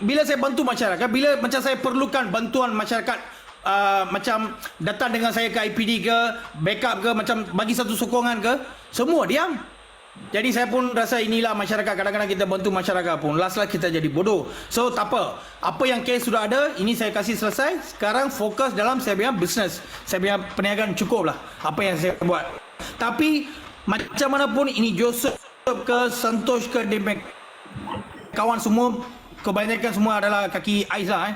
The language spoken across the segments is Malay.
bila saya bantu masyarakat, bila macam saya perlukan bantuan masyarakat, macam datang dengan saya ke IPD ke, backup ke, macam bagi satu sokongan ke, semua diam. Jadi saya pun rasa inilah masyarakat, kadang-kadang kita bantu masyarakat pun last kita jadi bodoh. So tak apa yang kes sudah ada, ini saya kasih selesai. Sekarang fokus dalam saya punya business, saya punya perniagaan, cukup lah apa yang saya buat. Tapi macam mana pun ini Joseph ke Santosh ke Demek, kawan semua, kebanyakan semua adalah kaki ais lah.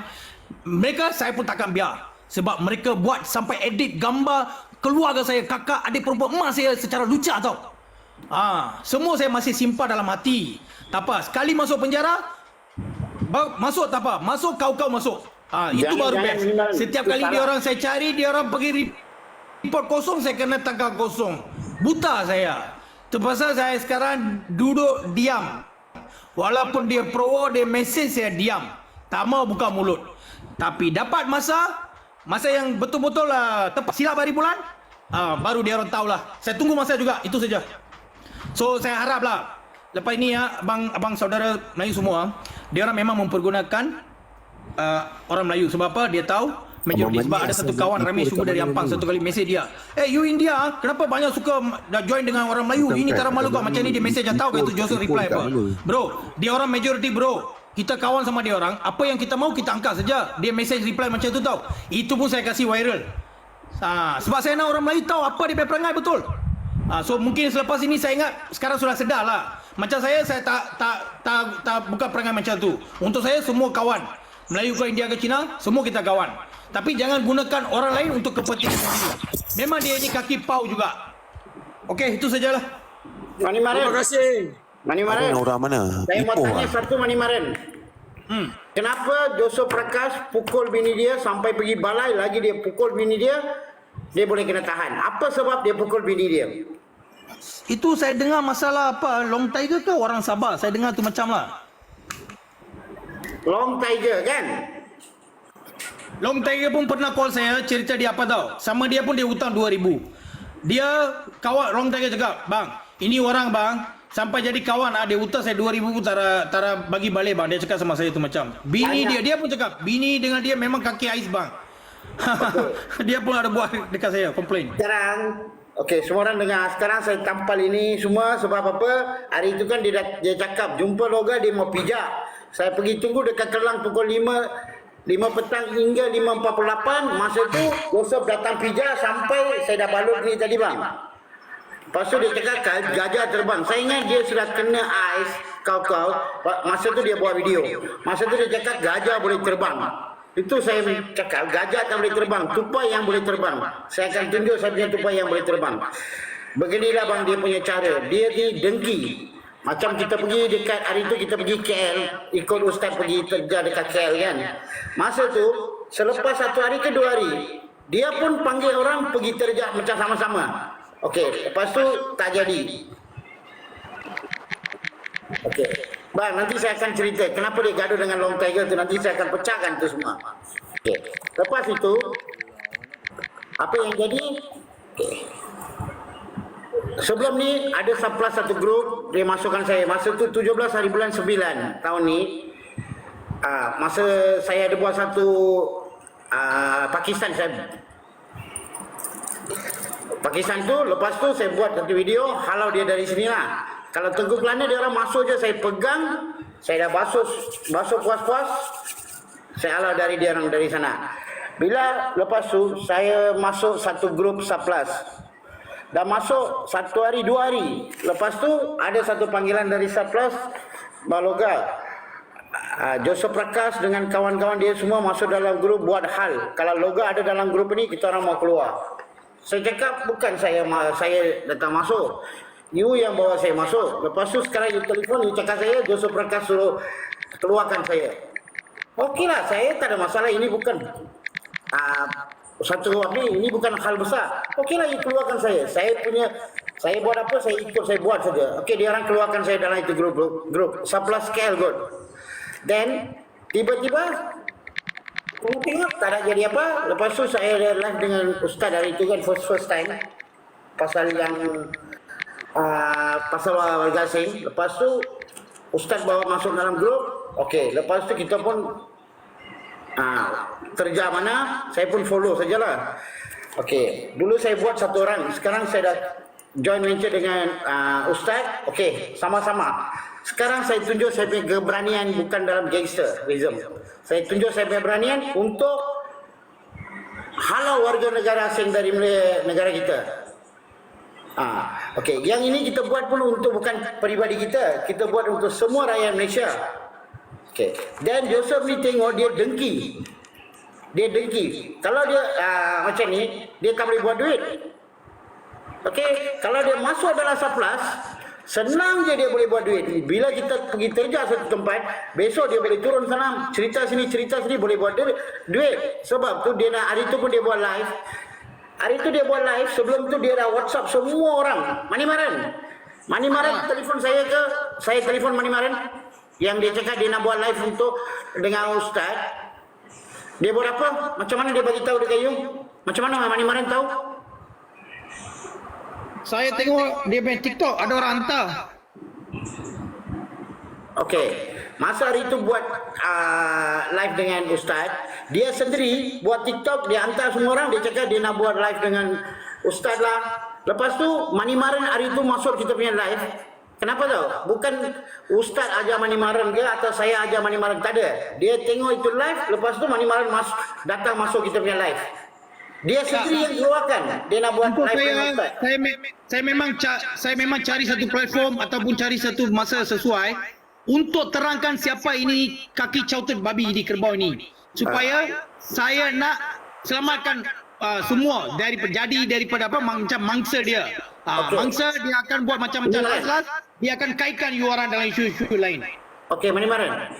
Mereka saya pun takkan biar, sebab mereka buat sampai edit gambar keluarga saya, kakak, adik perempuan, emak saya secara lucah tau. Semua saya masih simpan dalam hati. Tak apa, sekali masuk penjara, masuk tak apa, masuk kau masuk. Itu baru best. Setiap kali dia orang saya cari, dia orang pergi report kosong, saya kena tangkap kosong. Buta saya. Terpaksa saya sekarang duduk diam. Walaupun dia dia mesej saya diam, tak mau buka mulut. Tapi dapat masa yang betul-betul tepat silap hari bulan, baru dia orang tahulah. Saya tunggu masa juga, itu saja. So saya haraplah lepas ini abang saudara Melayu semua, dia orang memang mempergunakan orang Melayu. Sebab apa? Dia tahu majoriti. Sebab ada satu kawan Ramesh juga dari Ampang, satu kali mesej dia, you India, kenapa banyak suka dah join dengan orang Melayu? Ini tak malu kau. Macam ni dia mesej, dah tahu kan itu Joseph reply apa. Bro, dia orang majoriti bro. Kita kawan sama dia orang, apa yang kita mau kita angkat saja. Dia mesej reply macam tu tau. Itu pun saya kasih viral. Sebab saya nak orang Melayu tahu apa dia punya perangai betul. So mungkin selepas ini saya ingat sekarang sudah sedar lah. Macam saya tak buka perangai macam tu. Untuk saya semua kawan, Melayu ke India ke China, semua kita kawan. Tapi jangan gunakan orang lain untuk kepentingan sendiri. Memang dia ini kaki pau juga. Okey, itu sajalah. Mani Maren. Terima kasih. Mani Maren. Orang mana? Saya mau tanya satu, Mani Maren. Kenapa Joseph Prakash pukul bini dia sampai pergi balai lagi dia pukul bini dia boleh kena tahan? Apa sebab dia pukul bini dia? Itu saya dengar masalah apa, Long Tiger ke orang Sabah? Saya dengar tu macam lah. Long Tiger kan? Long Tiger pun pernah call saya, cerita dia apa tahu. Sama dia pun dia hutang 2,000. Dia kawan Long Tiger cakap, bang, ini orang bang, sampai jadi kawan dia hutang saya 2,000 pun tara bagi balik bang. Dia cakap sama saya tu macam. Bini dia pun cakap, bini dengan dia memang kaki ais bang. Dia pun ada buat dekat saya, komplain. Sekarang, okey, semua orang dengar. Sekarang saya tampal ini semua sebab apa? Hari itu kan dia cakap, jumpa Loga dia mau pijak. Saya pergi tunggu dekat Kelang pukul 5 petang hingga 5.48. Masa tu Joseph datang pijak sampai saya dah balut ni tadi bang. Lepas tu dia cakap gajah terbang. Saya ingat dia sudah kena ais kau. Masa tu dia buat video. Masa tu dia cakap gajah boleh terbang. Itu saya cakap, gajah tak boleh terbang, tupai yang boleh terbang. Saya akan tunjuk saya punya tupai yang boleh terbang. Beginilah bang dia punya cara. Dia ni dengki. Macam kita pergi dekat, hari tu kita pergi KL, ikut ustaz pergi terjah dekat KL kan. Masa tu, selepas 1 hari ke 2 hari, dia pun panggil orang pergi terjah macam sama-sama. Okey, lepas tu tak jadi. Okey. Bang, nanti saya akan cerita kenapa dia gaduh dengan Long Tiger tu, nanti saya akan pecahkan tu semua. Okey. Lepas itu apa yang jadi? Okay. Sebelum ni ada surplus satu grup, dia masukkan saya. Masa tu 17 hari bulan 9 tahun ni. Masa saya ada buat satu Pakistan tu, lepas tu saya buat satu video halau dia dari sini lah. Kalau Teguh Kelana dia orang masuk je, saya pegang, saya dah basuh puas-puas, saya halau dari dia orang dari sana. Bila lepas tu saya masuk satu grup surplus. Dah masuk 1 hari 2 hari. Lepas tu ada satu panggilan dari surplus Baloga. Joseph Prakash dengan kawan-kawan dia semua masuk dalam grup buat hal. Kalau Loga ada dalam grup ini, kita orang mau keluar. Saya cakap bukan saya datang masuk. You yang bawa saya masuk. Lepas tu sekarang you telefon, you cakap saya Joseph Prakash suruh keluarkan saya. Okeylah, saya tak ada masalah. Ini bukan ini bukan hal besar. Okeylah, you keluarkan saya. Saya buat apa, saya ikut, saya buat saja. Okey, dia orang keluarkan saya dalam itu grup surplus KL God. Then tiba-tiba tengok tak ada jadi apa. Lepas tu saya live dengan ustaz dari itu kan, first time pasal yang pasal warga asing. Lepas tu ustaz bawa masuk dalam grup. Okey, lepas tu kita pun terja mana, saya pun follow sajalah. Okey, dulu saya buat satu orang, sekarang saya dah join venture dengan Ustaz. Okey, sama-sama. Sekarang saya tunjuk saya punya keberanian bukan dalam gangsterism. Saya tunjuk saya punya keberanian untuk halau warga negara asing dari negara kita. Okey, yang ini kita buat pun untuk bukan peribadi kita buat untuk semua rakyat Malaysia. Okey, dan Joseph ni tengok dia dengki. Kalau dia macam ni, dia tak boleh buat duit. Okey, kalau dia masuk dalam surplus, senang je dia boleh buat duit. Bila kita pergi terja satu tempat, besok dia boleh turun sana, cerita sini boleh buat duit. Sebab tu dia nak, hari tu pun dia buat live. Sebelum tu dia dah WhatsApp semua orang. Mani Maran telefon saya ke? Saya telefon Mani Maran yang dia cakap dia nak buat live untuk dengan Ustaz. Dia buat apa? Macam mana dia bagi tahu dekat you? Macam mana Mani Maran tahu? Saya tengok dia punya TikTok ada orang hantar. Okey, masa hari tu buat live dengan Ustaz, dia sendiri buat TikTok, dia hantar semua orang, dia cakap dia nak buat live dengan Ustaz lah. Lepas tu Mani Maran hari tu masuk kita punya live. Kenapa tau? Bukan Ustaz ajar Mani Maran ke atau saya ajar Mani Maran, tak ada. Dia tengok itu live, lepas tu Mani Maran datang masuk kita punya live. Dia sendiri yang keluarkan. Dia nak buat live dengan Ustaz. Saya memang cari satu platform ataupun cari satu masa sesuai untuk terangkan siapa ini kaki cautet babi di kerbau ini, supaya saya nak selamatkan semua daripada apa macam mangsa dia. Mangsa dia akan buat macam-macam las-las, dia akan kaitkan you orang dalam isu-isu lain. Okey, Mani Maran.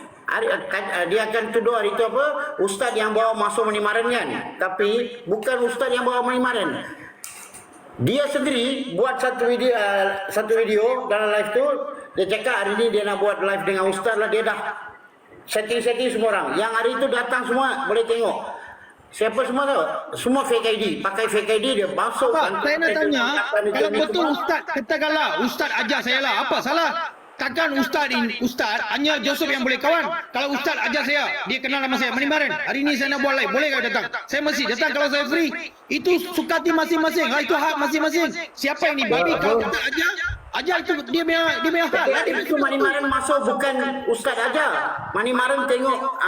Dia akan tuduh hari itu apa? Ustaz yang bawa masuk Mani Maran kan? Tapi bukan Ustaz yang bawa Mani Maran. Dia sendiri buat satu video dalam live tu. Dia cakap hari ni dia nak buat live dengan Ustaz lah. Dia dah setting semua orang. Yang hari itu datang semua boleh tengok. Siapa semua tahu? Semua fake ID. Pakai fake ID dia masuk. Saya nak tanya, kalau betul Ustaz, katakanlah Ustaz ajar saya lah, apa salah? Takkan Ustaz hanya Joseph yang boleh kawan. Kalau Ustaz ajar saya, dia kenal nama saya Mani Maran. Hari ini saya nak buat live, boleh tak datang? Saya mesti datang kalau saya free. Itu suka hati masing-masing. Itu hak masing-masing. Siapa yang babi kalau kita ajar itu dia punya hak. Itu Mani Maran masuk bukan Ustaz ajar. Mani Maran tengok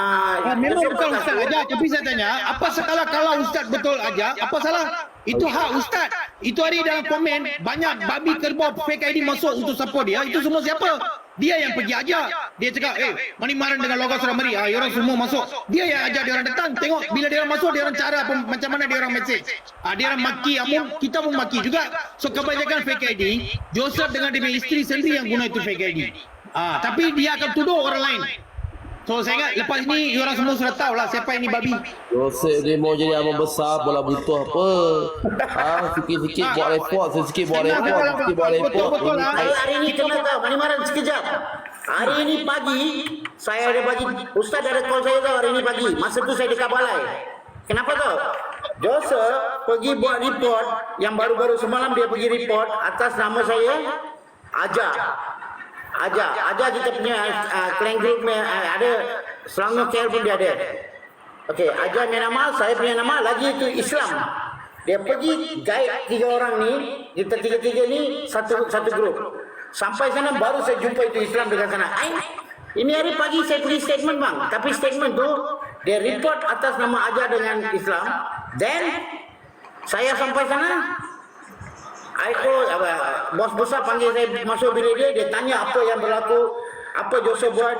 memang bukan Ustaz ajar, tapi saya tanya, apa salah kalau Ustaz betul ajar? Apa salah? Itu hak Ustaz. Itu hari dalam komen banyak babi kerbau fake ID masuk untuk support dia. Itu semua siapa? Dia yang pergi ajar. Dia cakap, Mani Maran dengan logo sudah mari. Orang semua masuk. Dia yang ajar dia orang datang. Tengok bila dia orang masuk, dia orang cara macam mana dia orang message. Dia orang maki Amun, kita pun maki juga. So kebanyakan fake ID, Joseph dengan dia punya isteri sendiri yang guna itu fake ID. Tapi dia akan tuduh orang lain. So saya ingat lepas ni orang semua sudah tahu lah siapa ini babi. Joseph dia mau jadi abang besar, bola butuh apa? Sikit-sikit buat report, sikit buat report. Saya hari ni kena tahu Mani Maran sekejap. Hari ini pagi saya ada bagi Ustaz ada call saya tahu hari ini pagi. Masa tu saya dekat balai. Kenapa tahu? Joseph pergi buat report yang baru-baru semalam dia pergi report atas nama saya Ajar kita punya clan group ada Selangor KL pun dia ada. Okey, Ajar punya nama, saya punya nama, lagi itu Islam. Dia pergi guide 3 orang ni, kita tiga-tiga ni satu grup. Sampai sana baru saya jumpa itu Islam dekat sana. Ini hari pagi saya pergi statement bang, tapi statement tu dia report atas nama Ajar dengan Islam. Then saya sampai sana, bos besar panggil saya masuk bilik dia tanya apa yang berlaku, apa Joseph buat,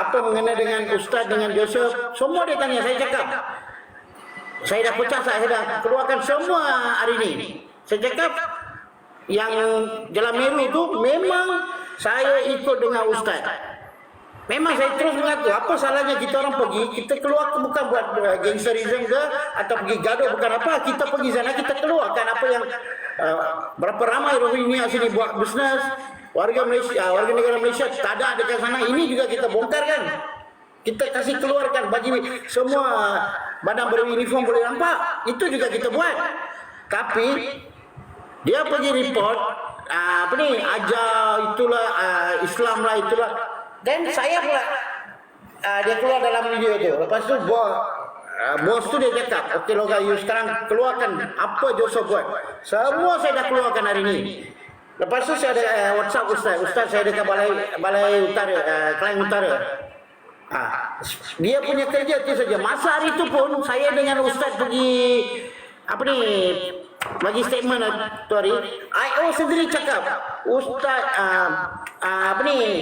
apa mengenai dengan Ustaz dengan Joseph, semua dia tanya. Saya cakap saya dah pecah, saya dah keluarkan semua hari ini. Saya cakap yang Jalan Meru tu memang saya ikut dengan Ustaz. Memang saya terus mengaku, apa salahnya kita orang pergi, kita keluar bukan buat gangsterism ke atau pergi gaduh, bukan apa, kita pergi sana kita keluarkan apa yang berapa ramai Rohingya sini buat bisnes, warga negara Malaysia tak ada dekat sana, ini juga kita bongkarkan. Kita kasih keluarkan bagi semua badan beruniform boleh nampak, itu juga kita buat. Tapi dia pergi report ajar itulah Islam lah itulah. Dan saya pula dia keluar dalam video tu. Lepas tu bos tu dia cakap, okey Loga, you sekarang keluarkan apa Joseph buat. Semua saya dah keluarkan hari ni. Lepas tu saya ada WhatsApp Ustaz saya dekat balai utara, Klang Utara. Dia punya kerja tu saja. Masa hari tu pun saya dengan Ustaz pergi bagi statement tu hari, IO sendiri cakap Ustaz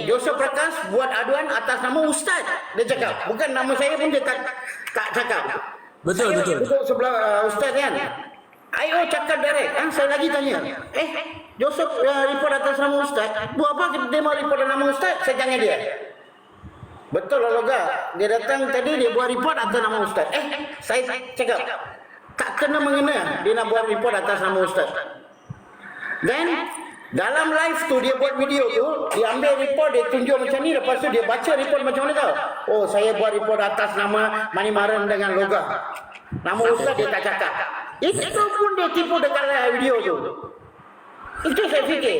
Joseph Prakash buat aduan atas nama Ustaz. Dia cakap, bukan nama saya pun dia tak cakap. Betul. Duduk sebelah Ustaz kan. IO cakap direct. Saya lagi tanya, Joseph report atas nama Ustaz. Buat apa dia mau report atas nama Ustaz? Saya tanya dia. Betul lah Loga. Dia datang tadi dia buat report atas nama Ustaz. Saya cakap tak kena mengena dia nak buat report atas nama Ustaz. Then dalam live tu dia buat video tu, dia ambil report, dia tunjuk macam ni, lepas tu dia baca report macam mana tau. Oh, saya buat report atas nama Manimaran dengan Loga. Nama Ustaz dia tak cakap. Itu pun dia tipu dekat video tu. Itu saya fikir.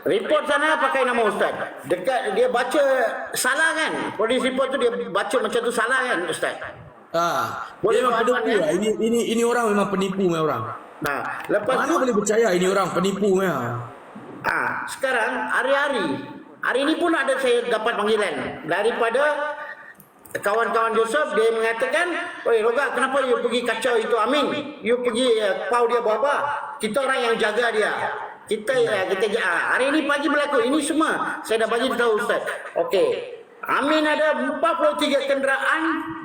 Report sana pakai nama Ustaz. Dekat dia baca salah kan. Polis report tu dia baca macam tu salah kan Ustaz. Dia memang penipu lah. Ini orang memang penipu orang. Lepas Mana tu boleh percaya ini orang penipu memang. sekarang hari ni pun ada saya dapat panggilan daripada kawan-kawan Joseph. Dia mengatakan, "Oi Loga, kenapa you pergi kacau itu Amin? You pergi pau dia buat apa? Kita orang yang jaga dia. Kita hari ini pagi berlaku ini semua. Saya dah bagi tahu Ustaz. Okey. Amin ada 43 kenderaan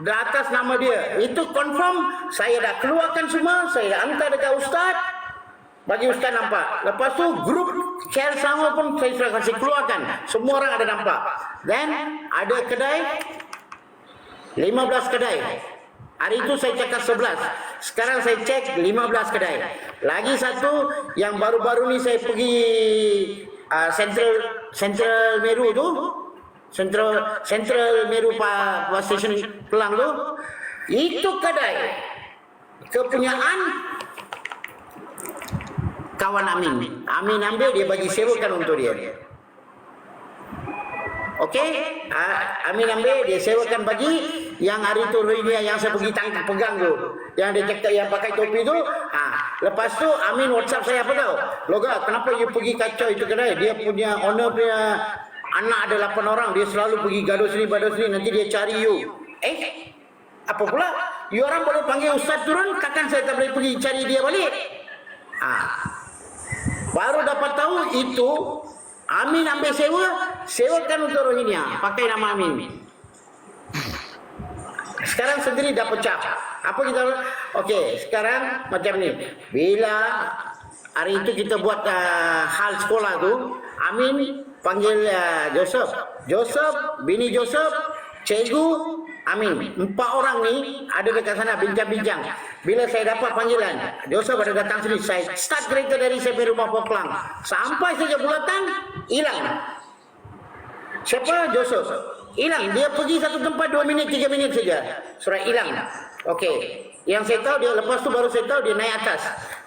di atas nama dia. Itu confirm. Saya dah keluarkan semua. Saya dah hantar dekat Ustaz. Bagi Ustaz nampak. Lepas tu grup share sama pun saya sudah kasih keluarkan. Semua orang ada nampak. Then ada kedai 15 kedai. Hari itu saya cakap 11. Sekarang saya cek 15 kedai. Lagi satu yang baru-baru ni saya pergi Central Meru tu. Central Meru Power Station Kelang tu. Itu kedai kepunyaan kawan Amin. Amin ambil, dia bagi sewakan untuk dia. Okey, Amin ambil, dia sewakan bagi yang hari tu Rohingya yang saya pergi pegang tu, yang dia cakap yang pakai topi tu. Lepas tu Amin WhatsApp saya apa tau, Loga, kenapa you pergi kacau itu kedai? Dia punya owner punya anak ada 8 orang, dia selalu pergi gaduh sini nanti dia cari you. Apa pula? You orang boleh panggil Ustaz turun, takkan saya tak boleh pergi cari dia balik? Baru dapat tahu itu Amin ambil sewakan untuk Rohingya, pakai nama Amin. Sekarang sendiri dah pecah. Apa kita? Okey, sekarang macam ni. Bila hari itu kita buat hal sekolah tu, Amin panggil Joseph, bini Joseph, cikgu, Amin. 4 orang ni ada dekat sana bincang-bincang. Bila saya dapat panggilan, Joseph ada datang sini. Saya start kereta dari sampai rumah Poklang. Sampai saja bulatan, hilang. Siapa? Joseph. Hilang. Dia pergi satu tempat 2 minit, 3 minit saja. Surat hilang. Okey. Yang saya tahu dia, lepas tu baru saya tahu dia naik atas.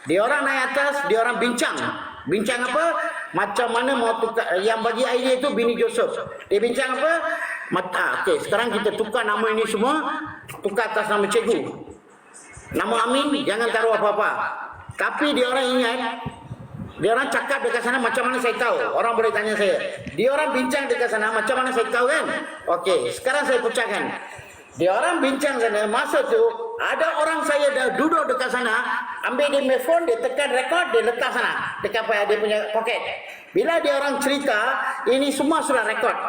Dia orang naik atas, dia orang bincang. Bincang apa? Macam mana mau tukar, yang bagi idea itu bini Joseph. Dia bincang apa? Okey, sekarang kita tukar nama ini semua, tukar atas nama cikgu. Nama Amin jangan taruh apa-apa. Tapi dia orang ingat, dia orang cakap dekat sana macam mana saya tahu. Orang boleh tanya saya. Dia orang bincang dekat sana macam mana saya tahu kan? Okey, sekarang saya pecahkan. Dia orang bincang sana, masa tu ada orang saya dah duduk dekat sana, ambil dia punya phone, dia tekan record, dia letak sana dekat dia punya poket. Bila dia orang cerita, ini semua sudah record.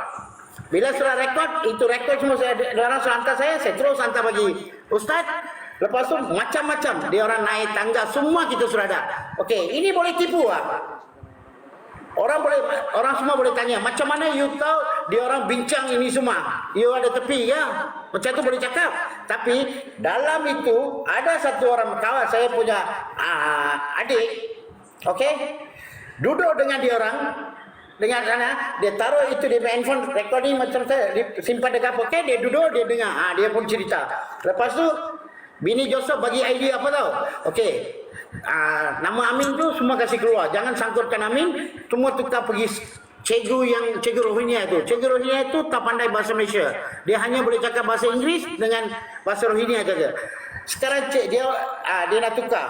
Bila sudah record, itu record semua dia orang sudah hantar saya terus hantar bagi Ustaz. Lepas tu macam-macam, dia orang naik tangga, semua kita sudah ada. Okey, ini boleh tipu ah. Orang semua boleh tanya, macam mana you tahu dia orang bincang ini semua? You ada tepi ya? Macam tu boleh cakap. Tapi dalam itu ada satu orang kawan saya punya adik, okey, duduk dengan dia orang, dengan sana, dia taruh itu di handphone recording macam saya, dia simpan dekat poket, dia duduk, dia dengar, dia pun cerita. Lepas tu bini Joseph bagi idea apa tahu? Okey. Nama Amin tu semua kasih keluar. Jangan sangkutkan Amin. Semua tukar pergi cikgu Rohingya itu. Cikgu Rohingya itu tak pandai bahasa Malaysia. Dia hanya boleh cakap bahasa Inggeris dengan bahasa Rohingya saja. Sekarang dia nak tukar.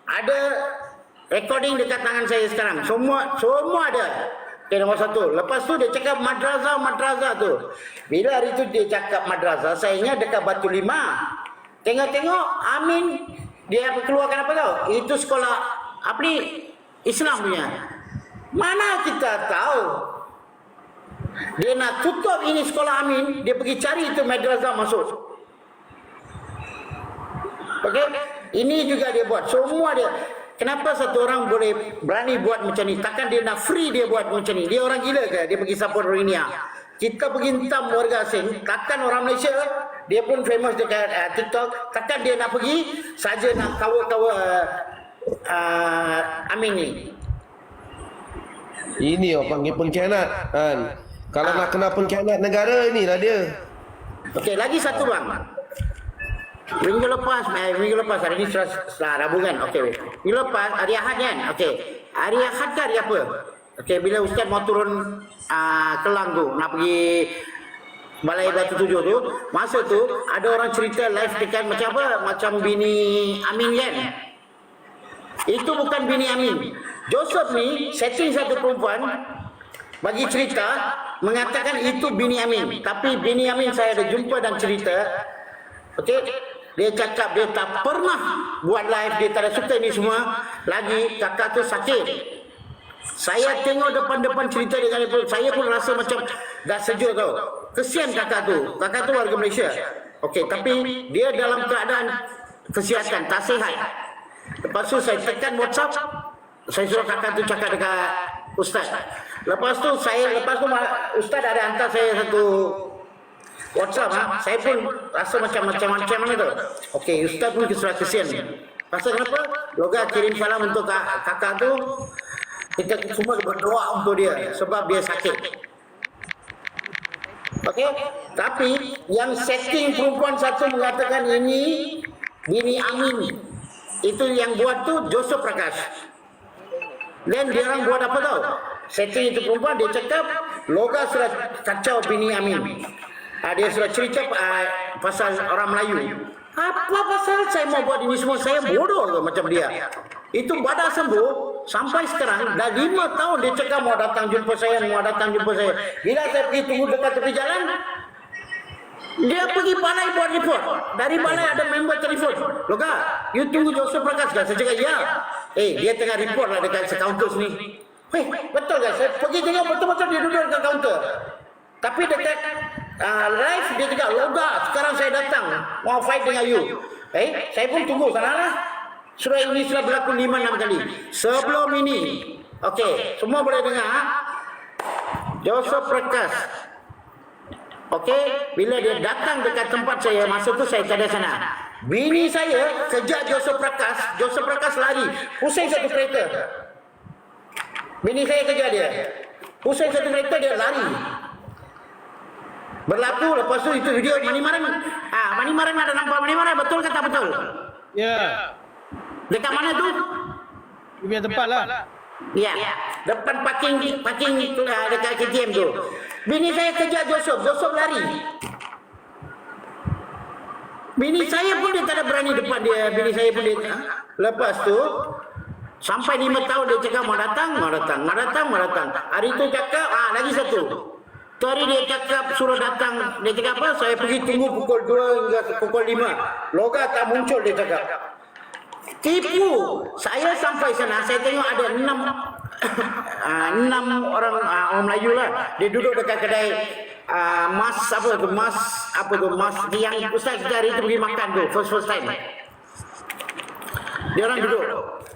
Ada recording dekat tangan saya sekarang. Semua ada. Okay, nombor satu. Lepas tu dia cakap madrasah tu. Bila hari tu dia cakap madrasah, saya ingat dekat Batu Lima. Tengok-tengok Amin dia keluarkan apa tau? Itu sekolah apa ni? Islam punya. Mana kita tahu? Dia nak tutup ini sekolah Amin, dia pergi cari itu madrasah masuk. Okey? Ini juga dia buat. Semua dia. Kenapa satu orang boleh berani buat macam ni? Takkan dia nak free dia buat macam ni? Dia orang gila ke? Dia pergi support Rohingya. Kita pergi hentam warga asing. Takkan orang Malaysia, dia pun famous dekat TikTok. Takkan dia nak pergi saja nak kawa-kawa Amin ni. Ini orang panggil pengkhianat kan. Kalau nak kena pengkhianat negara, inilah dia. Okey, lagi satu bang. Minggu lepas hari ni Rabu kan? Okey. Minggu lepas hari Ahad kan? Okey. Hari Ahad ke hari apa? Okey, bila Ustaz mau turun Kelang tu nak pergi Balai Batu Tujuh tu, masa tu ada orang cerita live dekat macam apa? Macam bini Amin kan? Itu bukan bini Amin. Joseph ni setting satu perempuan bagi cerita mengatakan itu bini Amin. Tapi bini Amin saya ada jumpa dan cerita. Okey, dia cakap dia tak pernah buat live, dia tak ada suka ini semua. Lagi kakak tu sakit. Saya tengok depan-depan cerita dengan dia, saya pun rasa macam dah sejuk tau. Kesian kakak tu. Kakak tu warga Malaysia. Okey, tapi dia dalam keadaan kesihatan, tak sihat. Lepas tu saya tekan WhatsApp, saya suruh kakak tu cakap dekat Ustaz. Lepas tu Ustaz ada hantar saya satu WhatsApp. Saya pun rasa macam mana tu. Okey, Ustaz pun sudah kesian. Pasal kenapa? Loga kirim salam untuk kakak tu. Kita semua berdoa untuk dia sebab dia sakit. Okey, tapi yang setting perempuan satu mengatakan ini bini Amin. Itu yang buat tu Joseph Prakash. Dan dia orang buat apa tahu? Setting itu perempuan, dia cakap Loga sudah kacau bini Amin. Dia sudah cerita pasal orang Melayu. Apa pasal saya mau buat ini semua? Saya bodoh ke macam dia? Itu badak sembuh sampai sekarang dah 5 tahun dia cakap mau datang jumpa saya. Bila saya pergi tunggu dekat tepi jalan, dia pergi balai buat report. Dari balai ada member telefon. Loga, you tunggu Joseph Prakash kan? Saya cakap ya. Dia tengah report lah dekat kaunter sini. Betul kan? Saya pergi tengok betul-betul dia duduk dekat kaunter. Tapi dekat live dia cakap, Loga, sekarang saya datang mau fight dengan you. Saya pun tunggu sana lah. Surah ini sudah berlaku 5-6 kali. Sebelum ini, okey, semua boleh dengar. Joseph Prakash. Okey, bila dia datang dekat tempat saya, masa tu saya tak ada sana. Bini saya kejar Joseph Prakash lari, pusing satu kereta. Bini saya kejar dia, pusing satu kereta, dia lari. Berlaku, lepas tu itu video Manimaran. Manimaran ada nampak Manimaran, betul ke tak betul? Ya. Dekat mana tu? Di punya tempat lah. Ya, depan parking dekat KTM tu. Bini saya kejar Joseph lari. Bini saya pun dia tak ada berani depan dia. Bini saya pun dia. Lepas tu sampai 5 tahun dia cakap mau datang. Hari tu cakap lagi satu. Tu hari dia cakap suruh datang. Dia cakap apa? Saya pergi tunggu pukul 2 hingga pukul 5. Loga tak muncul dia cakap. Tipu. Saya sampai sana, saya tengok ada 6 orang Melayu lah. Dia duduk dekat kedai mas yang Ustaz kita hari itu pergi makan tu first time. Dia orang duduk.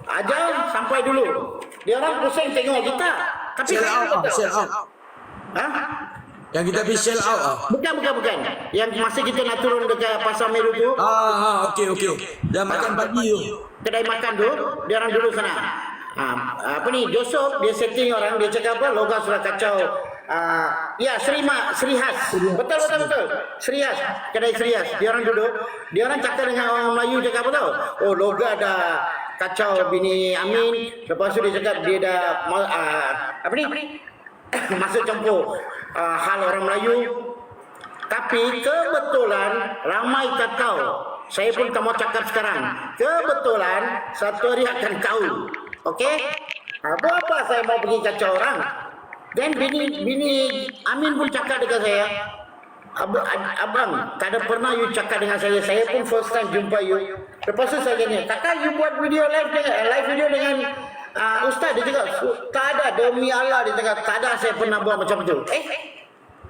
Ajar sampai dulu. Dia orang pusing tengok kita. Tapi Sell out. Yang kita pergi sell out Bukan. Yang masa kita nak turun dekat Pasar Meru tu. Okey. Dah makan pagi tu. Kedai makan tu, dia orang duduk sana. Joseph dia setting orang, dia cakap apa? Loga sudah kacau. Srihas. Betul. Srihas, kedai Srihas. Dia orang duduk, dia orang cakap dengan orang Melayu cakap apa tahu? Oh, Loga dah kacau bini Amin. Lepas tu dia cakap dia dah masuk campur hal orang Melayu. Tapi kebetulan ramai tak tahu. Saya pun tak mau cakap sekarang. Kebetulan satu hari akan tahu. Okey? Apa saya mau pergi kacau orang. Dan bini Amin pun cakap dengan saya. Abang, tak ada pernah you cakap dengan saya. Saya pun first time jumpa you. Lepas tu saya tanya, kakak you buat video live video dengan Ustaz? Dia cakap, tak ada, demi Allah. Dia cakap, tak ada, saya pernah buat macam tu.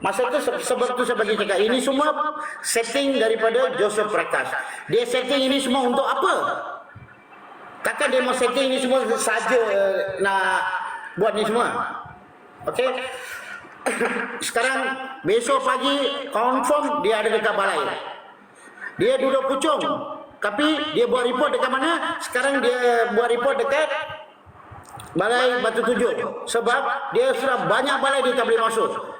Masa tu sebab tu saya bagi cakap, ini semua setting daripada Joseph Prakash. Dia setting ini semua untuk apa? Takkan dia mau setting ini semua saja nak buat ni semua? Okey. Sekarang besok pagi confirm dia ada dekat balai. Dia duduk pucung. Tapi dia buat report dekat mana? Sekarang dia buat report dekat Balai Batu Tujuh. Sebab dia sudah banyak balai dia tak boleh masuk.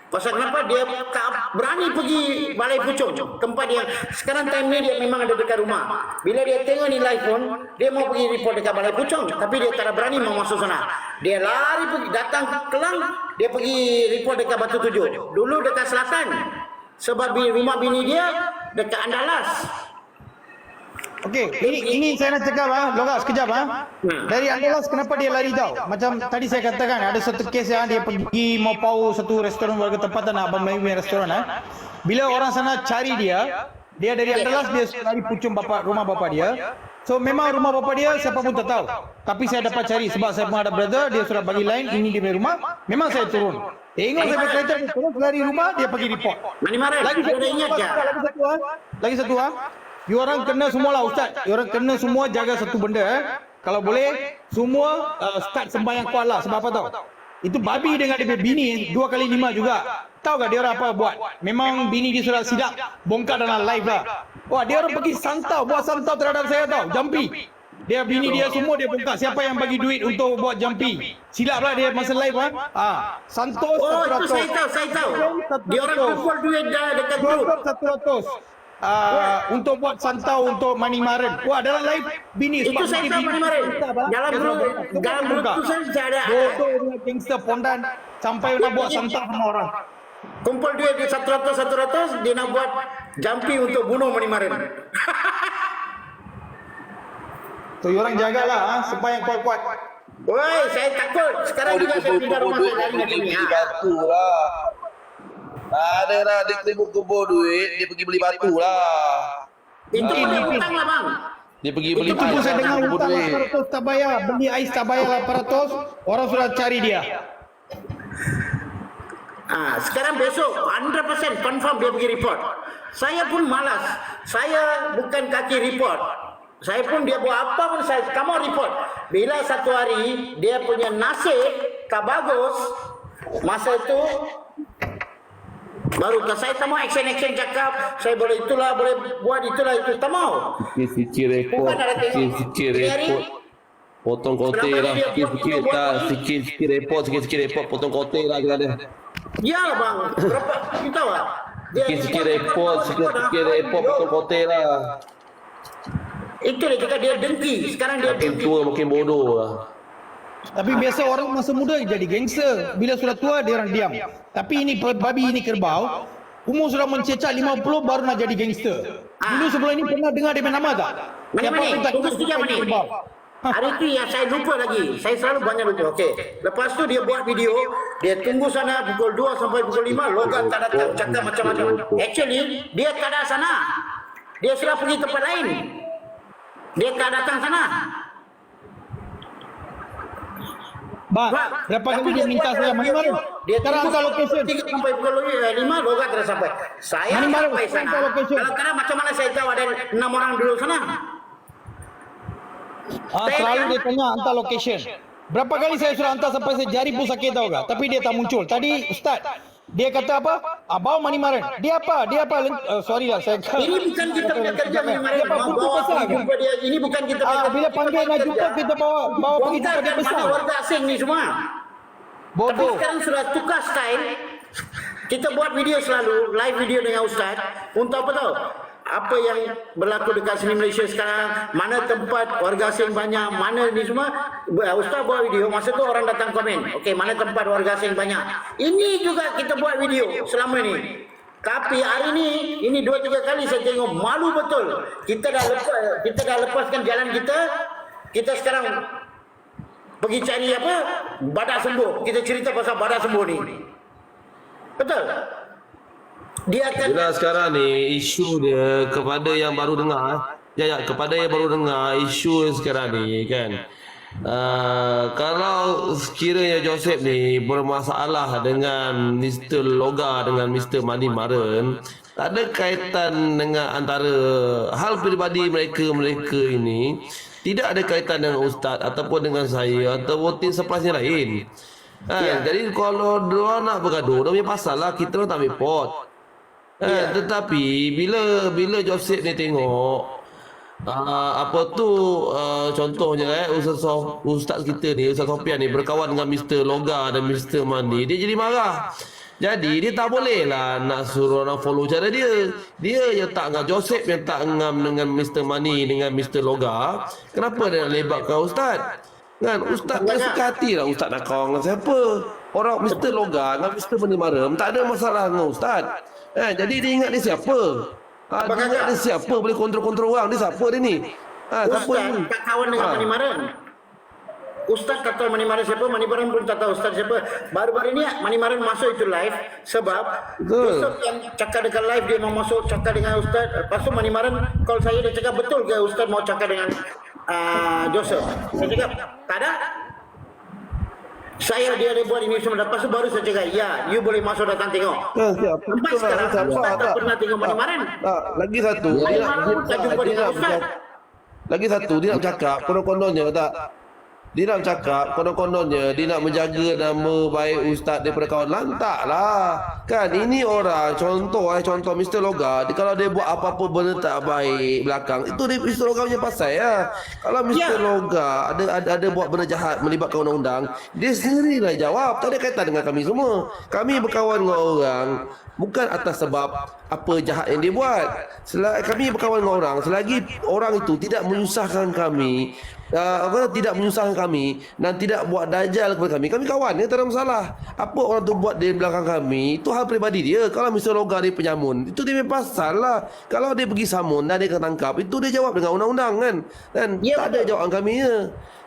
Pasal kenapa dia tak berani pergi Balai Pucung, tempat dia sekarang time ni dia memang ada dekat rumah. Bila dia tengok ni live pun, dia mau pergi report dekat Balai Pucung, tapi dia tak berani mau masuk sana. Dia lari pergi datang ke Kelang, dia pergi report dekat Batu Tujuh. Dulu dekat selatan. Sebab rumah bini dia dekat Andalas. Okey, ini saya nak cakap Loga sekejap Dari Andalas kenapa dia lari tau? Macam tadi saya katakan ada satu kes dia pergi mau pau satu restoran warga tempatan Abang Melayu punya restoran Bila orang sana cari dia dari Andalas dia lari pucung rumah bapa dia. So memang rumah bapa dia siapa pun tak tahu. Tapi saya dapat cari sebab saya pun ada brother, dia sudah bagi line ini dia punya rumah. Memang saya turun. Tengok saya pakai kereta turun lari rumah dia pergi report. Mana Lagi ada ingat ke? Lagi satu You orang kena semua lah Ustaz. You orang kena semua jaga satu benda Kalau boleh semua start sembahyang kuat lah. Sebab apa tahu? Itu babi dengan dia bini 2 kali 5 juga. Tahu tak dia orang apa buat? Memang bini dia sudah sidap bongkar dalam live lah. Wah, dia orang pergi buat santau terhadap saya tahu. Jumpy. Dia bini dia semua dia bongkar. Siapa yang bagi duit untuk buat jumpy? Silap lah dia masa live Santos. Oh, itu saya tahu. Dia orang kumpul duit dah dekat grup. 100. Untuk buat santau untuk money maren. Wah, dalam live bini Itu saya tahu money maren. Dalam grup tu saya ada. Bodoh dia gangster pondan sampai nak buat santau sama orang. Kumpul duit di 100 dia nak buat jumpy untuk bunuh money maren. So, you orang jagalah supaya kuat-kuat. Woi, saya takut. Sekarang juga saya pindah rumah saya lari macam ni. Batu lah. Ada lah, dia kumpul duit, dia pergi beli batu lah. Itu boleh hutang lah bang. Dia pergi beli Itu pun saya dengar hutang 800 tak bayar. Beli ais tak bayar 800. Orang sudah cari dia. Sekarang besok 100% confirm dia pergi report. Saya pun malas. Saya bukan kaki report. Saya pun dia buat apa pun saya kamu report. Bila satu hari dia punya nasib tak bagus, masa itu baru saya tak mau action cakap saya boleh itulah boleh buat itulah itu tak mau. Sikit report, sikit report. Potong kote lah, sikit report, potong kote lah kita ada. Ya bang, berapa kita tahu lah. Sikit report, potong kote lah. Itu dia cakap dia dengki. Sekarang dia Makin dengki. tua makin bodoh lah. Tapi biasa orang masa muda jadi gangster. Bila sudah tua dia orang diam. Tapi ini babi ini kerbau, umur sudah mencecah 50 baru nak jadi gangster. Dulu sebelum ini pernah dengar dia punya nama tak? Mana? Tunggu sekejap ni. Hari tu yang saya lupa lagi. Saya selalu banyak lupa. Okey. Lepas tu dia buat video, dia tunggu sana pukul 2 sampai pukul 5, Logan tak datang, cakap macam-macam. Actually, dia tak ada sana. Dia sudah pergi tempat lain. Dia tak datang sana. Bang, berapa kali dia minta saya mana-mana? Dia Sekarang hantar location. 3 sampai pukul 5, Logan tak sampai. Saya Mana-mana, sampai sana. hantar location. Kalau kadang macam mana saya tahu ada 6 orang dulu sana. Selalu dia tanya hantar location. Berapa kali saya sudah hantar sampai saya jari pun sakit tahu tak? Tapi dia tak muncul. Tadi Ustaz, dia kata apa? Bawa money maren. Dia apa? Sorry lah saya. Ini bukan kita punya kerja Mani Dia apa? Butuh besar kan? dia. Ini bukan kita punya Bila panggil nak jumpa kita bawa pergi jumpa dia besar. Warga asing ni semua. Tapi Bodoh. sekarang sudah tukar style. Kita buat video selalu, live video dengan Ustaz. Untuk apa tahu? apa yang berlaku dekat sini Malaysia sekarang, mana tempat warga asing banyak, mana ni semua. Ustaz buat video, masa tu orang datang komen, okey, mana tempat warga asing banyak. Ini juga kita buat video selama ni. Tapi hari ini 2-3 kali saya tengok, malu betul. Kita dah lepaskan jalan kita. Kita sekarang pergi cari apa? Badak sembuh. Kita cerita pasal badak sembuh ni. Betul? Dia akan Bila sekarang ni isu dia kepada yang baru dengar, kepada yang baru dengar isu sekarang ni kan. Kalau sekiranya Joseph ni bermasalah dengan Mr. Loga dengan Mr. Mani Maran, tak ada kaitan dengan antara hal peribadi mereka ini, tidak ada kaitan dengan ustaz ataupun dengan saya ataupun tim surprise-nya lain. Jadi kalau dia nak bergaduh, dia punya pasal lah, kita orang tak ambil pot. Tetapi bila Joseph ni tengok contohnya ustaz kita ni, Ustaz Sofian ni berkawan dengan Mr. Loga dan Mr. Mani, dia jadi marah. Jadi dia tak boleh lah nak suruh orang follow cara dia. Dia yang tak ngam, Joseph yang tak ngam dengan Mr. Mani dengan Mr. Loga. Kenapa dia nak lebatkan ustaz? Kan ustaz tak suka hati lah ustaz nak kawan dengan siapa. Orang Mr. Loga dengan Mr. Mani Maram tak ada masalah dengan ustaz. Jadi dia ingat dia siapa? Dia ingat dia siapa boleh kontrol-kontrol orang. Dia siapa dia ni? Ustaz tak kawan dengan Mani Maran. Ustaz tak tahu Mani Maran siapa, Mani Maran pun tak tahu Ustaz siapa. Baru-baru ni Mani Maran masuk itu live sebab Joseph yang cakap dekat live, dia mau masuk cakap dengan Ustaz. Lepas tu Mani Maran call saya, dia cakap betul ke Ustaz mau cakap dengan Joseph? Saya cakap tak ada. Dia ada buat ini semua. Lepas tu baru saya cakap, ya, you boleh masuk datang tengok. Sampai sekarang Ustaz tak pernah tengok Mani Maran. Lagi satu, Mani Maran pun tak jumpa dengan Ustaz. Lagi satu, dia nak bercakap konon-kononnya tak. Dia nak bercakap konon-kononnya dia nak menjaga nama baik ustaz daripada kawan. Lantaklah. Kan ini orang contoh Mr. Loga, kalau dia buat apa-apa benda tak baik belakang, itu dia Mr. Loga punya pasal ya. Kalau Mr. Loga ada buat benda jahat melibatkan undang-undang, dia sendirilah jawab. Tak ada kaitan dengan kami semua. Kami berkawan dengan orang bukan atas sebab apa jahat yang dia buat. Kami berkawan dengan orang selagi orang itu tidak menyusahkan kami, tidak menyusahkan kami dan tidak buat dajal kepada kami kawan, tak ada masalah. Apa orang tu buat di belakang kami, itu hal peribadi dia. Kalau Mr. Loga dia penyamun, itu dia punya pasal lah. Kalau dia pergi samun dan dia kena tangkap, itu dia jawab dengan undang-undang kan. Dan tak ada jawapan kami ya.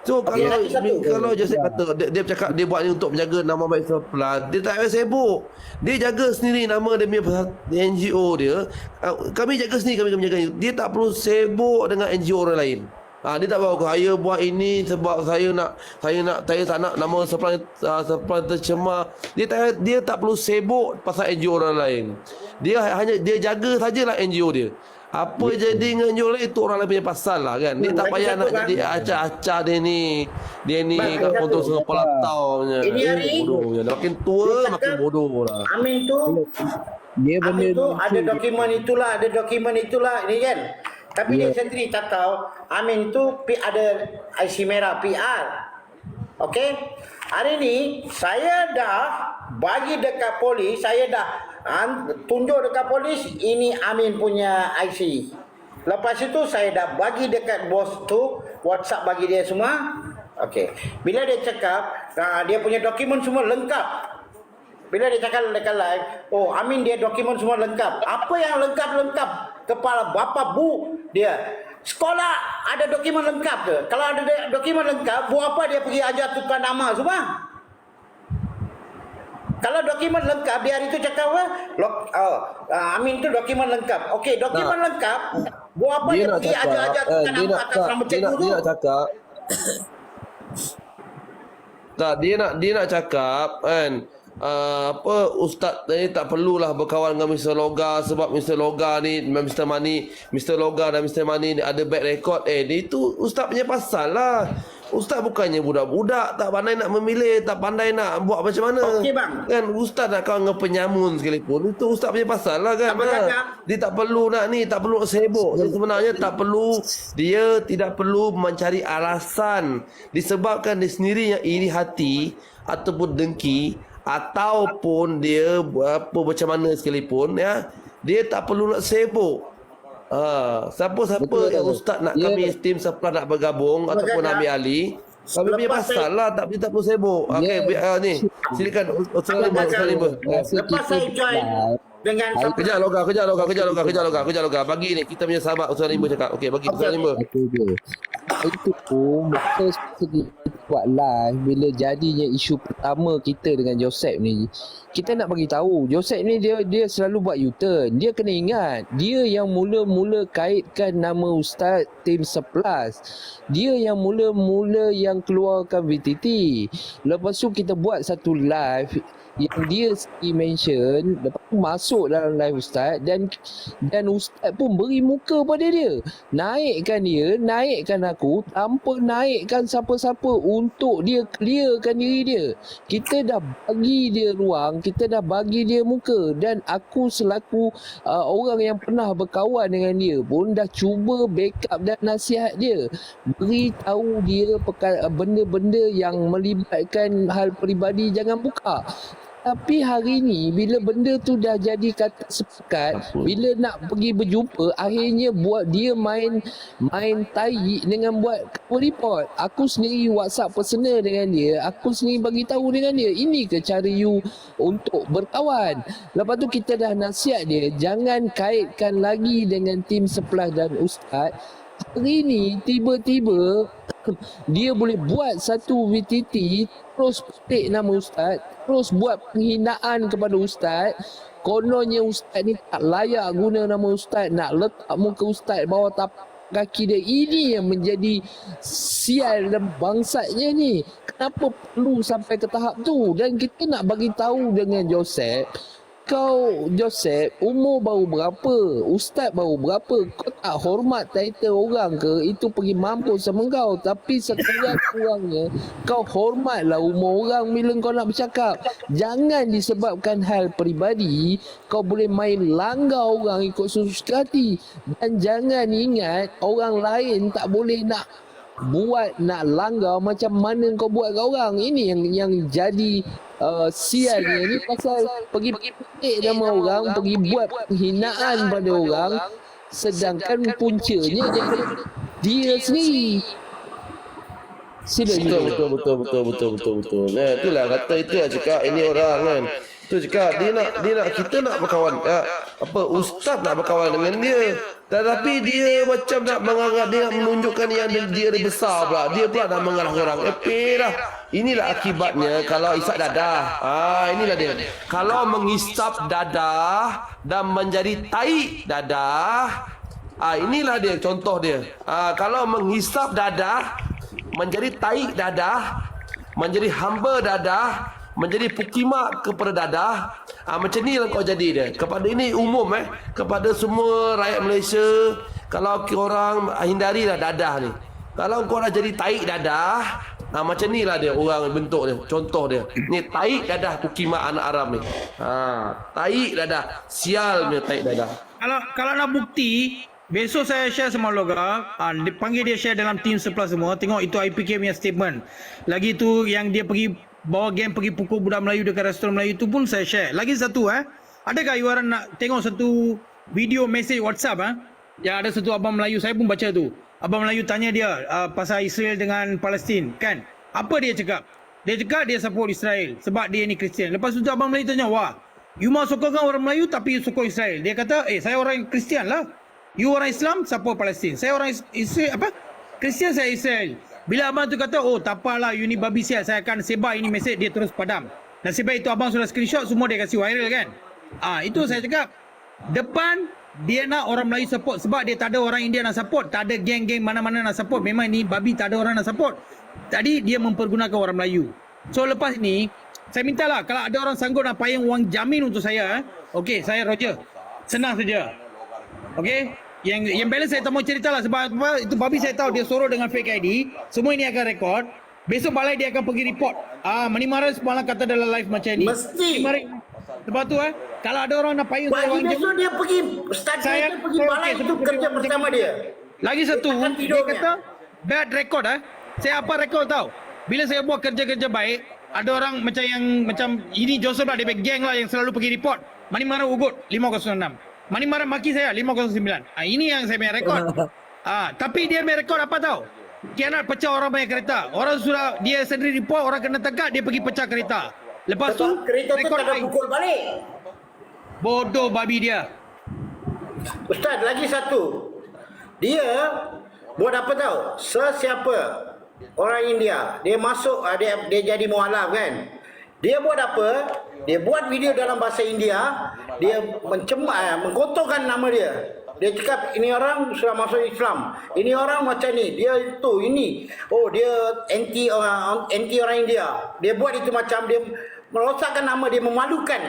So kalau Joseph kata dia bercakap dia buat ni untuk menjaga nama baik Surplus, dia tak payah sibuk. Dia jaga sendiri nama dia punya NGO dia. Kami jaga sendiri, kami jaga. Dia tak perlu sibuk dengan NGO orang lain. Dia tak bawa saya buat ini sebab saya tak nak nama Surplus tercemar. Dia tak perlu sibuk pasal NGO orang lain. Dia jaga sajalah NGO dia. Apa jadi dengan NGO lain, itu orang lain punya pasal lah kan. Dia tak payah nak jadi acah-acah dia ni kat kontrol kepala tau punya. Ini hari bodohnya. Makin tua makin bodoh lah. Amin tu ada dokumen itulah ini kan. Tapi dia sendiri tak tahu Amin tu ada IC merah PR. Okey. Hari ni saya dah bagi dekat polis, saya dah tunjuk dekat polis ini Amin punya IC. Lepas itu saya dah bagi dekat bos tu, WhatsApp bagi dia semua. Okey. Bila dia cakap dia punya dokumen semua lengkap. Bila dia cakap dekat live, oh Amin dia dokumen semua lengkap. Apa yang lengkap-lengkap? Kepala bapa bu dia. Sekolah ada dokumen lengkap ke? Kalau ada dokumen lengkap, buat apa dia pergi ajar tukar nama semua? Kalau dokumen lengkap, dia hari itu cakap apa? Amin tu dokumen lengkap. Okey, dokumen lengkap. Buat apa dia pergi ajar-ajar tukar nama atas nama cikgu tu? Dia nak cakap tak, dia nak cakap kan, ustaz ni tak perlulah berkawan dengan Mr. Loga sebab Mr. Loga ni, Mr. Loga dan Mr. Mani ni ada bad record. Itu ustaz punya pasal lah. Ustaz bukannya budak-budak tak pandai nak memilih, tak pandai nak buat macam mana. Okey bang. Kan ustaz nak kawan dengan penyamun sekalipun, itu ustaz punya pasal lah kan. Dia tak perlu nak ni, tak perlu nak sibuk. Sebenarnya tak perlu, dia tidak perlu mencari alasan disebabkan dia sendiri yang iri hati ataupun dengki, ataupun dia apa macam mana sekalipun ya, dia tak perlu nak sibuk. Siapa-siapa Betul, yang betul. ustaz nak Ya. kami tim sebelah nak bergabung ataupun Jangan. ambil alih, kami punya Lepas pasal lah, tak perlu sibuk. Okey, ni. Silakan Ustaz Limba, Ustaz Limba. Masa Lepas kita saya join live, dengan Kejap, Bagi ni kita punya sahabat Ustaz Limba cakap. Okey, bagi Ustaz Limba. Itu je. Itu pun masa kita buat live bila jadinya isu pertama kita dengan Joseph ni, kita nak bagi tahu Joseph ni dia selalu buat U-turn. Dia kena ingat, dia yang mula-mula kaitkan nama Ustaz Tim 11. Dia yang mula-mula yang keluarkan VTT. Lepas tu kita buat satu live yang dia mention, lepas tu masuk dalam live Ustaz dan Ustaz pun beri muka pada dia, naikkan aku tanpa naikkan siapa-siapa untuk dia clearkan diri dia. Kita dah bagi dia ruang, kita dah bagi dia muka, dan aku selaku orang yang pernah berkawan dengan dia pun dah cuba backup dan nasihat dia, beritahu dia benda-benda yang melibatkan hal peribadi jangan buka. Tapi hari ni bila benda tu dah jadi kata sepakat, bila nak pergi berjumpa, akhirnya buat dia main tai dengan buat cover report. Aku sendiri WhatsApp personal dengan dia, aku sendiri bagi tahu dengan dia, ini ke cara you untuk berkawan. Lepas tu kita dah nasihat dia jangan kaitkan lagi dengan tim sebelah dan ustaz. Hari ni tiba-tiba dia boleh buat satu VTT, terus petik nama ustaz, terus buat penghinaan kepada ustaz. Kononnya ustaz ni tak layak guna nama ustaz, nak letak muka ustaz bawah tapak kaki dia. Ini yang menjadi sial dan bangsatnya ni. Kenapa perlu sampai ke tahap tu? Dan kita nak bagi tahu dengan Joseph, kau Joseph umur baru berapa, ustaz baru berapa, kau tak hormat title orang ke? Itu pergi mampus sama kau. Tapi sekurang-kurangnya kau hormatlah umur orang bila kau nak bercakap. Jangan disebabkan hal peribadi kau boleh main langgar orang ikut suka hati. Dan jangan ingat orang lain tak boleh nak langgar macam mana kau buat kat orang. Ini yang jadi sialnya ni, pasal pergi petik nama orang, pergi buat penghinaan pada orang, sedangkan puncanya jadi dia sendiri. Sila Betul. Itulah kata, itu yang cakap ini orang kan. Tu cakap dia nak kita nak berkawan. Ustaz nak berkawan dengan dia. Tetapi dia macam nak menganggap, dia menunjukkan yang dia lebih besar pula. Dia pula nak mengarah orang. Dah. Inilah akibatnya kalau isap dadah. Inilah dia. Kalau mengisap dadah dan menjadi tai dadah. Inilah dia contoh dia. Kalau menghisap dadah menjadi tai dadah, menjadi hamba dadah, menjadi pukimak kepada dadah. Macam ni lah kau jadi dia. Kepada ini umum kepada semua rakyat Malaysia. Kalau korang hindarilah dadah ni. Kalau kau dah jadi taik dadah, macam ni lah dia orang bentuk dia. Contoh dia. Ni taik dadah pukimak anak Arab ni. Taik dadah. Sial punya taik dadah. Kalau nak bukti, besok saya share sama Loga, panggil dia share dalam team sebelah semua. Tengok itu IPK punya statement. Lagi tu yang dia pergi bawa geng pergi pukul budak Melayu dekat restoran Melayu tu pun saya share. Lagi satu adakah you orang nak tengok satu video message WhatsApp yang ada satu abang Melayu, saya pun baca tu. Abang Melayu tanya dia pasal Israel dengan Palestin kan. Apa dia cakap? Dia cakap dia support Israel sebab dia ni Kristian. Lepas tu abang Melayu tanya, wah, you mau sokongkan orang Melayu tapi you sokong Israel. Dia kata, saya orang Kristian lah. You orang Islam support Palestin. Saya orang Israel Kristian, saya Israel. Bila abang tu kata, oh tak apalah, you ni babi sial, saya akan sebar ini mesej, dia terus padam. Nasib baik itu abang sudah screenshot, semua dia kasih viral kan. Itu saya cakap, depan dia nak orang Melayu support sebab dia tak ada orang India nak support, tak ada geng-geng mana-mana nak support. Memang ni babi tak ada orang nak support. Tadi dia mempergunakan orang Melayu. So lepas ni saya mintalah kalau ada orang sanggup nak payung wang jamin untuk saya, okey, saya Roger. Senang saja. Okey? Yang balance saya tak mau ceritalah sebab itu babi saya tahu dia suruh dengan fake ID. Semua ini akan rekod. Besok balai dia akan pergi report. Mani Maran semalam kata dalam live macam ni. Mesti. Sebab tu kalau ada orang nak payung Bagi besok dia pergi start dia pergi balai itu kerja bersama dia. Lagi satu, dia kata bad record Saya apa rekod tahu? Bila saya buat kerja-kerja baik, ada orang macam ini Joseph lah, dia geng lah yang selalu pergi report. Mani Maran ugut 506. Mani Maram maki saya 509. Ini yang saya punya rekod. Tapi dia punya rekod apa tahu? Kianat pecah orang punya kereta. Orang sudah dia sendiri report, orang kena tegak, dia pergi pecah kereta. Lepas tu Sebab kereta tu rekod kena lain. pukul balik. Bodoh babi dia. Ustaz, lagi satu. Dia buat apa tahu? Sesiapa orang India, dia masuk, dia jadi mualaf kan? Dia buat apa? Dia buat video dalam bahasa India, dia mengkotorkan nama dia. Dia cakap ini orang sudah masuk Islam. Ini orang macam ni, dia itu ini. Oh, dia anti orang India. Dia buat itu macam dia merosakkan nama dia, memalukan.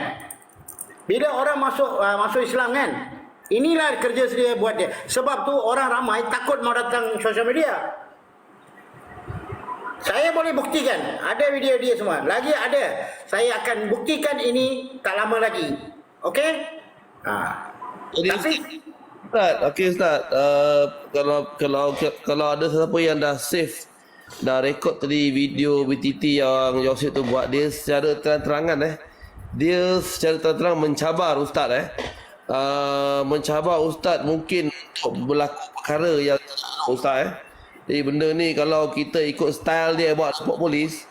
Bila orang masuk Islam kan? Inilah kerja dia buat dia. Sebab tu orang ramai takut mau datang sosial media. Saya boleh buktikan. Ada video dia semua. Lagi ada. Saya akan buktikan ini tak lama lagi. Okey? Tapi Ustaz, okey Ustaz. Kalau ada siapa yang dah save, dah rekod tadi video BTT yang Yosef tu buat, dia secara terang-terangan dia secara terang-terang mencabar Ustaz mencabar Ustaz mungkin untuk berlaku perkara yang Ustaz Jadi benda ni kalau kita ikut style dia buat support polis,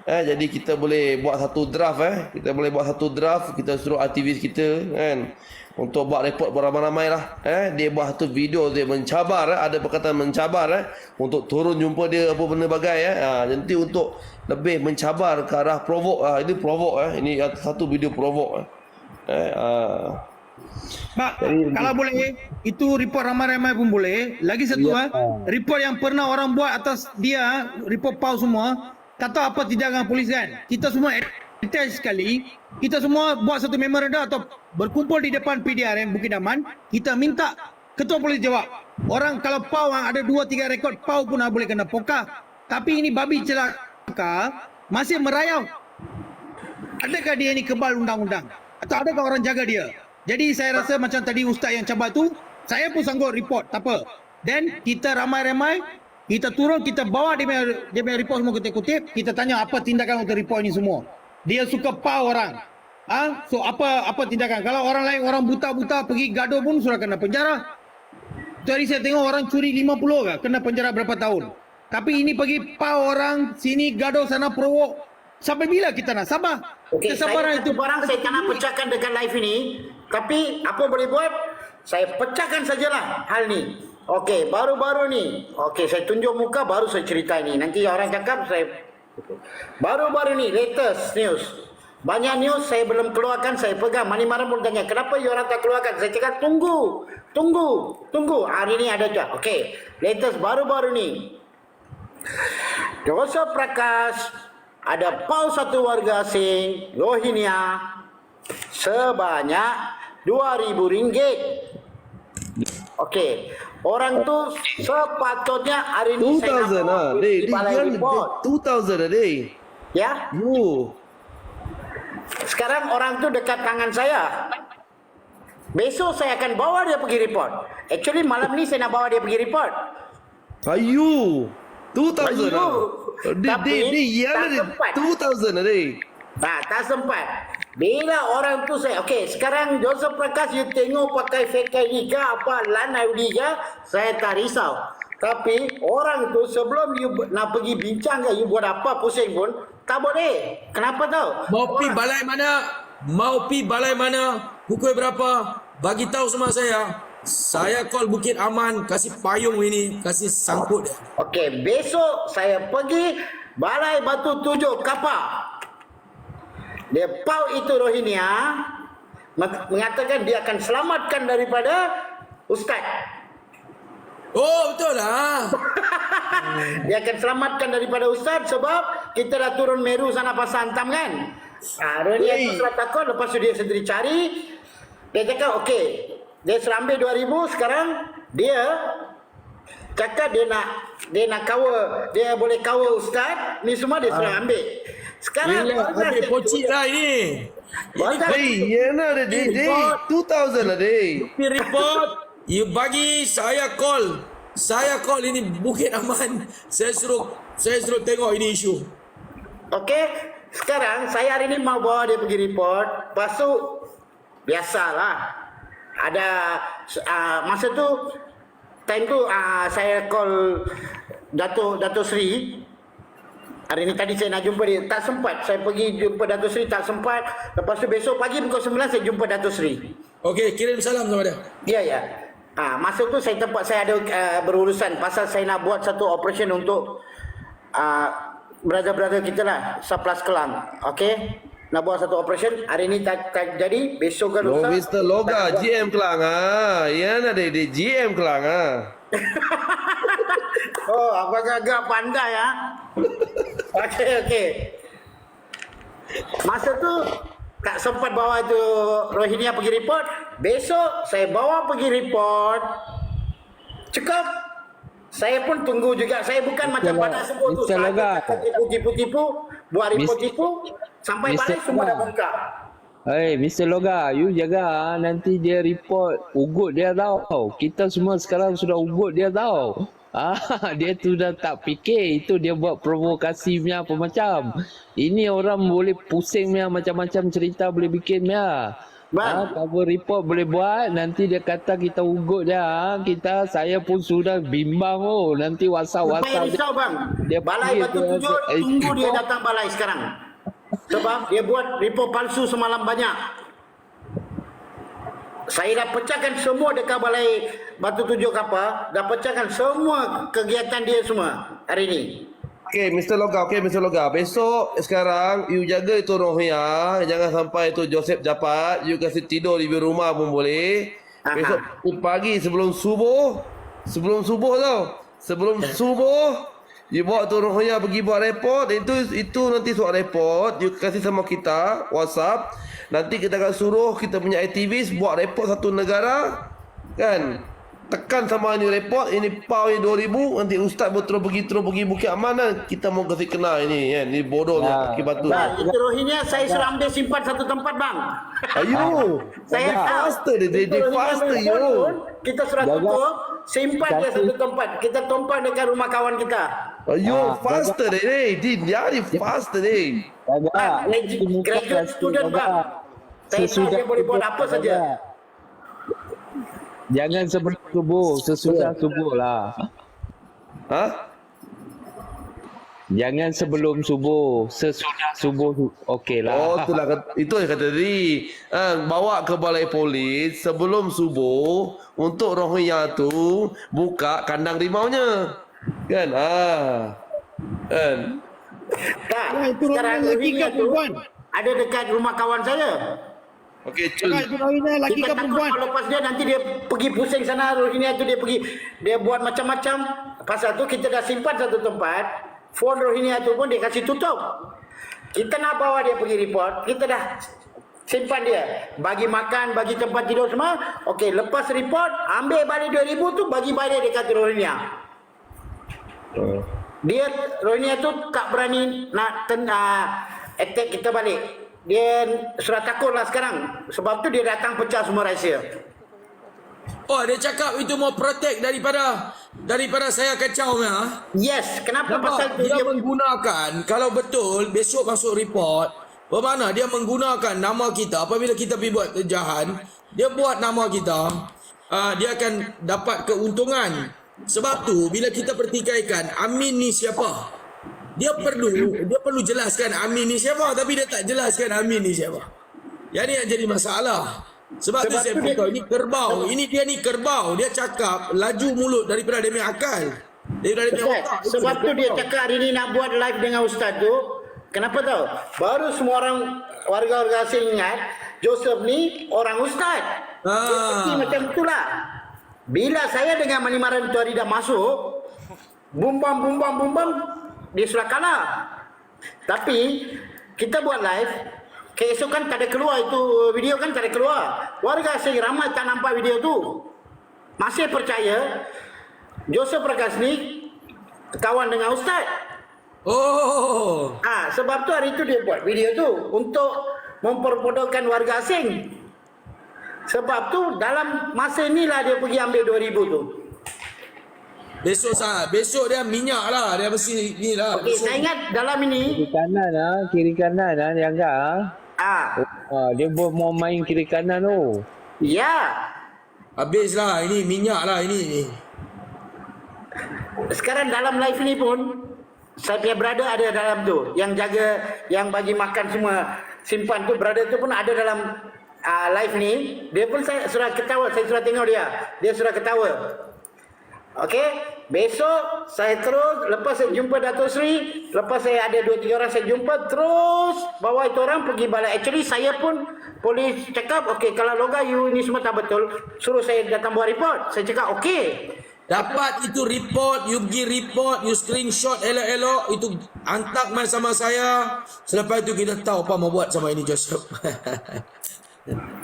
jadi kita boleh buat satu draft kita boleh buat satu draft, kita suruh aktivis kita kan untuk buat report beramai-ramai lah. Dia buat satu video dia mencabar, ada perkataan mencabar untuk turun jumpa dia apa benda bagai nanti untuk lebih mencabar ke arah provoke ini provoke ini satu video provoke Mak, kalau boleh, itu report ramai-ramai pun boleh. Lagi satu report yang pernah orang buat atas dia, report pau semua, tak tahu apa tindakan polis kan. Kita semua attach sekali, kita semua buat satu memorandum atau berkumpul di depan PDRM Bukit Aman, kita minta ketua polis jawab. Orang kalau pau ada 2-3 rekod, pau pun boleh kena poka. Tapi ini babi celaka masih merayau. Adakah dia ni kebal undang-undang? Atau adakah orang jaga dia? Jadi saya rasa macam tadi ustaz yang cabar tu, saya pun sanggup report, tak apa. Dan kita ramai-ramai, kita turun, kita bawa dia punya report semua kutip-kutip, kita tanya apa tindakan untuk report ini semua. Dia suka pau orang. So apa tindakan? Kalau orang lain, orang buta-buta pergi gaduh pun sudah kena penjara. Tu hari saya tengok orang curi 50 ke, kena penjara berapa tahun. Tapi ini pergi pau orang, sini gaduh, sana provok. Sampai bila kita nak sabar? Okey, saya itu barang saya tak nak pecahkan dekat live ini. Tapi apa boleh buat? Saya pecahkan sajalah hal ni. Okey, baru-baru ni. Okey, saya tunjuk muka baru saya cerita ini. Nanti orang cakap saya baru-baru ni latest news. Banyak news saya belum keluarkan, saya pegang. Mani Maram pun tanya, kenapa you orang tak keluarkan? Saya cakap tunggu. Hari ni ada je. Okey, latest baru-baru ni. Joseph Prakash ada pau satu warga asing Rohingya sebanyak RM2,000. Okey, orang tu sepatutnya hari ini saya 2000 nak day di balai report. 2000 day. Ya, sekarang orang tu dekat tangan saya. Besok saya akan bawa dia pergi report. Actually malam ni saya nak bawa dia pergi report. Ayu 2000 Tapi tak sempat. 2000 day. Tak sempat. Bila orang tu saya, okey, sekarang Joseph Prakash you tengok pakai fake ID ke apa lan ID ke, saya tak risau. Tapi orang tu sebelum you nak pergi bincang ke, you buat apa pusing pun, tak boleh. Kenapa tahu? Mau pi balai mana, pukul berapa, bagi tahu sama saya. Saya call Bukit Aman, kasih payung ini, kasih sangkut dia. Okey, besok saya pergi Balai Batu 7 Kapak. Dia pau itu Rohingya, mengatakan dia akan selamatkan daripada ustaz. Oh, betul lah. Dia akan selamatkan daripada ustaz sebab kita dah turun Meru sana Pasar Antam kan. Rohingya tu sudah takut, lepas tu dia sendiri cari. Dia cakap okey, dia sudah ambil 2,000, sekarang dia cakap dia nak kawal, dia boleh kawal ustaz, ni semua dia sudah ambil. Sekarang Ambil pocik lah ini. Ya nak day 2000 lah day. Pi report, you bagi saya call. Saya call ini Bukit Aman. Saya suruh tengok ini isu. Okey, sekarang saya hari ni mau bawa dia pergi report. Lepas tu biasalah. ada masa tu time tu saya call Dato' Sri. Hari ni tadi saya nak jumpa dia, tak sempat. Saya pergi jumpa Dato' Sri, tak sempat. Lepas tu besok pagi pukul 9 saya jumpa Dato' Sri. Okey, kirim salam sama dia. Ya, ya. Masa tu saya ada berurusan pasal saya nak buat satu operation untuk brother-brother kita lah, Saplas Kelang. Okey? Nak buat satu operation. Hari ni tak jadi, besok ke lusa. Mr. Loga, GM Kelang Yan ada di GM Kelang Oh, abang agak pandai Okey. Masa tu tak sempat bawa tu Rohingya pergi report. Besok saya bawa pergi report. Cakap. Saya pun tunggu juga. Saya bukan macam pada sebut tu. Mr. Loga. Tipu-tipu, buat report tipu. Sampai Mr. balik semua dah bongkar. Hey, Mr. Loga, you jaga nanti dia report ugut dia tau. Kita semua sekarang sudah ugut dia tau. Dia sudah tak fikir itu dia buat provokasi punya apa macam. Ini orang boleh pusing punya macam-macam cerita boleh bikin punya. Cover report boleh buat, nanti dia kata kita ugut dia. Saya pun sudah bimbang nanti WhatsApp Supaya risau bang. Dia Balai Batu Tujuh tunggu dia datang balai sekarang. Sebab dia buat report palsu semalam banyak. Saya dah pecahkan semua dekat Balai Batu Tujuh Kapal. Dah pecahkan semua kegiatan dia semua hari ni. Okay, Mr. Loga. Besok sekarang you jaga itu Rohingya, jangan sampai itu Joseph dapat. You kasih tidur di rumah pun boleh. Besok pagi sebelum subuh tau. Sebelum subuh you bawa tu Rohingya pergi buat report. Itu nanti surat report you kasih sama kita WhatsApp. Nanti kita akan suruh kita punya aktivis buat report satu negara kan. Tekan sama ini report, ini PAU ini 2000, nanti ustaz terus pergi Bukit Aman kan. Kita mau kasih kena ini kan. Ini bodohnya kaki batu. Itu Rohingya saya suruh ambil simpan satu tempat bang. Ayo. Saya faster dia faster yo. Kita suruh tutup, simpan dia satu tempat. Kita tumpang dekat rumah kawan kita. Ayo faster deh. Dia faster deh. Graduate student bang. Saya tahu dia boleh buat apa saja. Jangan sebelum subuh, sesudah subuh lah. Jangan sebelum subuh, sesudah subuh okey lah. Oh, itu yang kata tadi. Bawa ke balai polis sebelum subuh untuk Rohingya tu buka kandang rimaunya. Kan? Kan? Tak. Itu Sekarang Rohingya lagi Rohingya ke tu perempuan? ada dekat rumah kawan saya. Okey, cun. Itu Rohingya lagi Kita ke takut perempuan? kalau lepas dia nanti dia pergi pusing sana, Rohingya tu dia buat macam-macam. Pasal tu kita dah simpan satu tempat. Phone Rohingya tu pun dia kasih tutup. Kita nak bawa dia pergi report, kita dah simpan dia. Bagi makan, bagi tempat tidur semua. Okey, lepas report, ambil balik 2000 tu bagi balik dekat Rohingya. Dia Rohingya tu tak berani nak attack kita balik. Dia sudah takut lah sekarang. Sebab tu dia datang pecah semua rahsia. Oh, dia cakap itu mau protect daripada saya kacau ya. Yes, kenapa Nampak? pasal tu Dia menggunakan, kalau betul besok masuk report, bermakna dia menggunakan nama kita apabila kita pergi buat kerjaan, dia buat nama kita, dia akan dapat keuntungan. Sebab tu bila kita pertikaikan Amin ni siapa? Dia perlu jelaskan Amin ni siapa, tapi dia tak jelaskan Amin ni siapa. Yang ni yang jadi masalah. Sebab tu saya beritahu ini kerbau. Dia ni kerbau. Dia cakap laju mulut daripada dia punya akal. Daripada dia punya otak. Sebab tu dia cakap hari ni nak buat live dengan ustaz tu. Kenapa tahu? Baru semua orang warga-warga asing ingat Joseph ni orang ustaz. Dia fikir macam itulah. Bila saya dengan Manimaran tu hari dah masuk, bum bam, dia sudah kalah. Tapi kita buat live, keesokan tak ada keluar itu video kan, tak ada keluar. Warga asing ramai tak nampak video tu. Masih percaya Joseph Prakash ni kawan dengan ustaz. Oh. Sebab tu hari tu dia buat video tu untuk memperbodohkan warga asing. Sebab tu dalam masa inilah dia pergi ambil 2000 tu. Besok dia minyak lah. Dia mesti ni lah. Okey, saya ingat dalam ini Kiri kanan dia anggap. Dia mau main kiri kanan tu. ya, Habislah ini minyak lah ini. Sekarang dalam live ni pun saya punya brother ada dalam tu yang jaga, yang bagi makan semua, simpan tu, brother tu pun ada dalam live ni. Dia pun saya sudah ketawa, saya sudah tengok dia sudah ketawa. Okey, besok saya terus, lepas saya jumpa Dato' Sri, lepas saya ada 2-3 orang saya jumpa, terus bawa itu orang pergi balai. Actually saya pun, polis cakap okey, kalau loga you ini semua tak betul, suruh saya datang buat report. Saya cakap okey. Dapat itu report, you pergi report, you screenshot elok-elok, itu hantar main sama saya. Selepas itu kita tahu apa mau buat sama ini Joseph.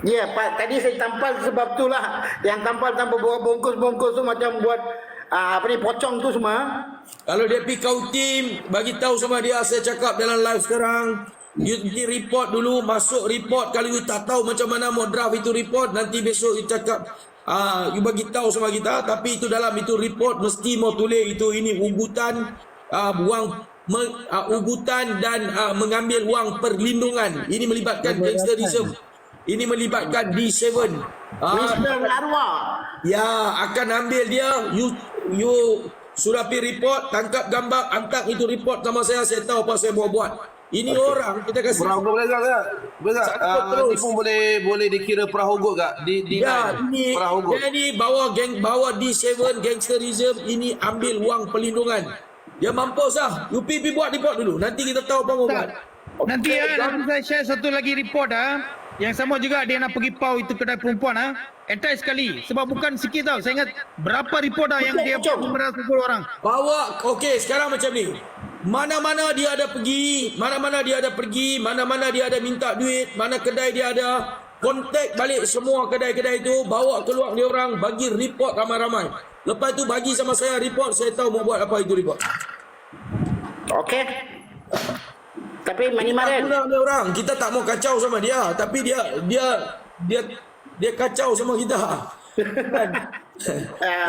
Ya, Pak, tadi saya tampal sebab itulah. Yang tampal-tampal bawa bungkus-bungkus tu macam buat pocong tu semua. Kalau dia pergi kau tim, bagi tahu sama dia, saya cakap dalam live sekarang. You pergi report dulu, masuk report. Kalau you tak tahu macam mana mau draft itu report, nanti besok you cakap, you bagi tahu sama kita. Tapi itu dalam itu report mesti mau tulis itu ini ugutan, ugutan dan mengambil wang perlindungan. Ini melibatkan gangsterism. Ini melibatkan D7. Mr. Larwa. Ya, akan ambil dia. You sudah pergi report, tangkap gambar, hantar itu report sama saya tahu apa saya mau buat. Ini orang kita kasih. Perahugut boleh tak? Boleh tak? Nanti pun boleh dikira perahugut tak? Ya, ini perahugut. dia ni bawa D7 gangsterism, ini ambil wang perlindungan. Dia mampus lah. You pergi buat report dulu. Nanti kita tahu apa mau buat. Nanti nanti saya share satu lagi report yang sama juga dia nak pergi pau itu kedai perempuan attach sekali sebab bukan sikit tau. Saya ingat berapa report yang dia memeras pukul orang. Bawa, okey sekarang macam ni. Mana-mana dia ada pergi, mana-mana dia ada minta duit, mana kedai dia ada, kontak balik semua kedai-kedai itu, bawa keluar dia orang, bagi report ramai-ramai. Lepas tu bagi sama saya report, saya tahu mau buat apa itu report. Okey. Tapi Manimaran, Dia orang, kita tak mau kacau sama dia, tapi dia kacau sama kita.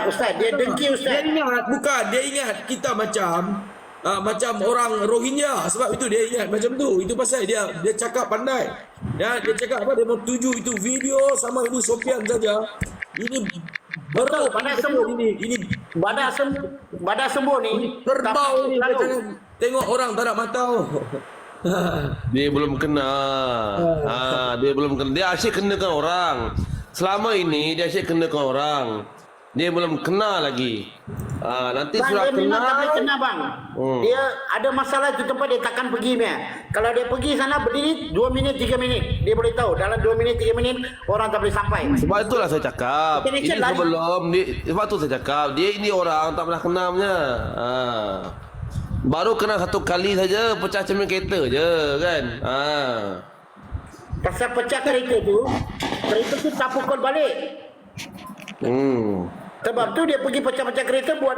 Ustaz, dia dengki Ustaz. Dia ingat kita macam orang Rohingya, sebab itu dia ingat macam tu. Itu pasal dia cakap pandai. Dia cakap apa, dia mau tuju itu video sama ini Sofian saja. Ini Betul, badak sembuh ini badak sembuh ni kerbau ni, tengok orang tak ada mata. Dia belum kena. Dia belum kena. Dia asyik kenakan orang. Selama ini dia asyik kenakan orang. Dia belum kena lagi. Nanti Bang, sudah dia memang tak boleh kena. kena bang. Dia ada masalah itu tempat dia takkan pergi punya. Kalau dia pergi sana berdiri 2 minit 3 minit, dia boleh tahu dalam 2 minit 3 minit orang tak boleh sampai. Sebab itulah saya cakap. Ini sebab tu saya cakap dia ini orang tak pernah kenalnya. Baru kena satu kali saja pecah cermin kereta je kan. Pasal pecah kereta tu tak pukul balik. Sebab tu dia pergi pecah-pecah kereta buat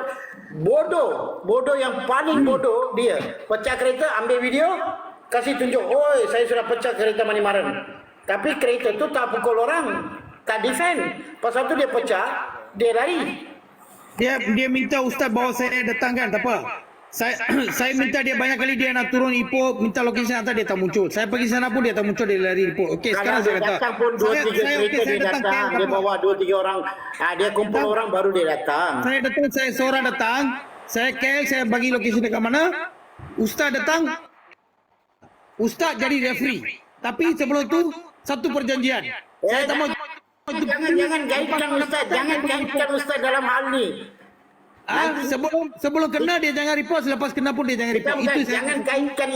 bodoh yang paling bodoh dia. Pecah kereta, ambil video, kasih tunjuk, oi saya sudah pecah kereta Manimaran. Tapi kereta tu tak pukul orang, tak defend. Pasal tu dia pecah, dia lari. Dia minta ustaz bawa saya datang kan, tak apa. Saya minta dia banyak kali dia nak turun Ipoh, minta location hantar dia tak muncul. Saya pergi sana pun dia tak muncul, dia lari Ipoh. Okey, sekarang saya kata. Datang pun 2-3 kereta dia datang, dia bawa 2-3 orang, dia kumpul orang baru dia datang. Saya datang, saya seorang datang, saya saya bagi location dekat mana. Ustaz datang, ustaz jadi referee. Tapi sebelum tu satu perjanjian. Saya tak mau Jangan kaitkan ustaz dalam hal ni. sebelum kena dia jangan report, selepas kena pun dia jangan report. Itu Jangan kaitkan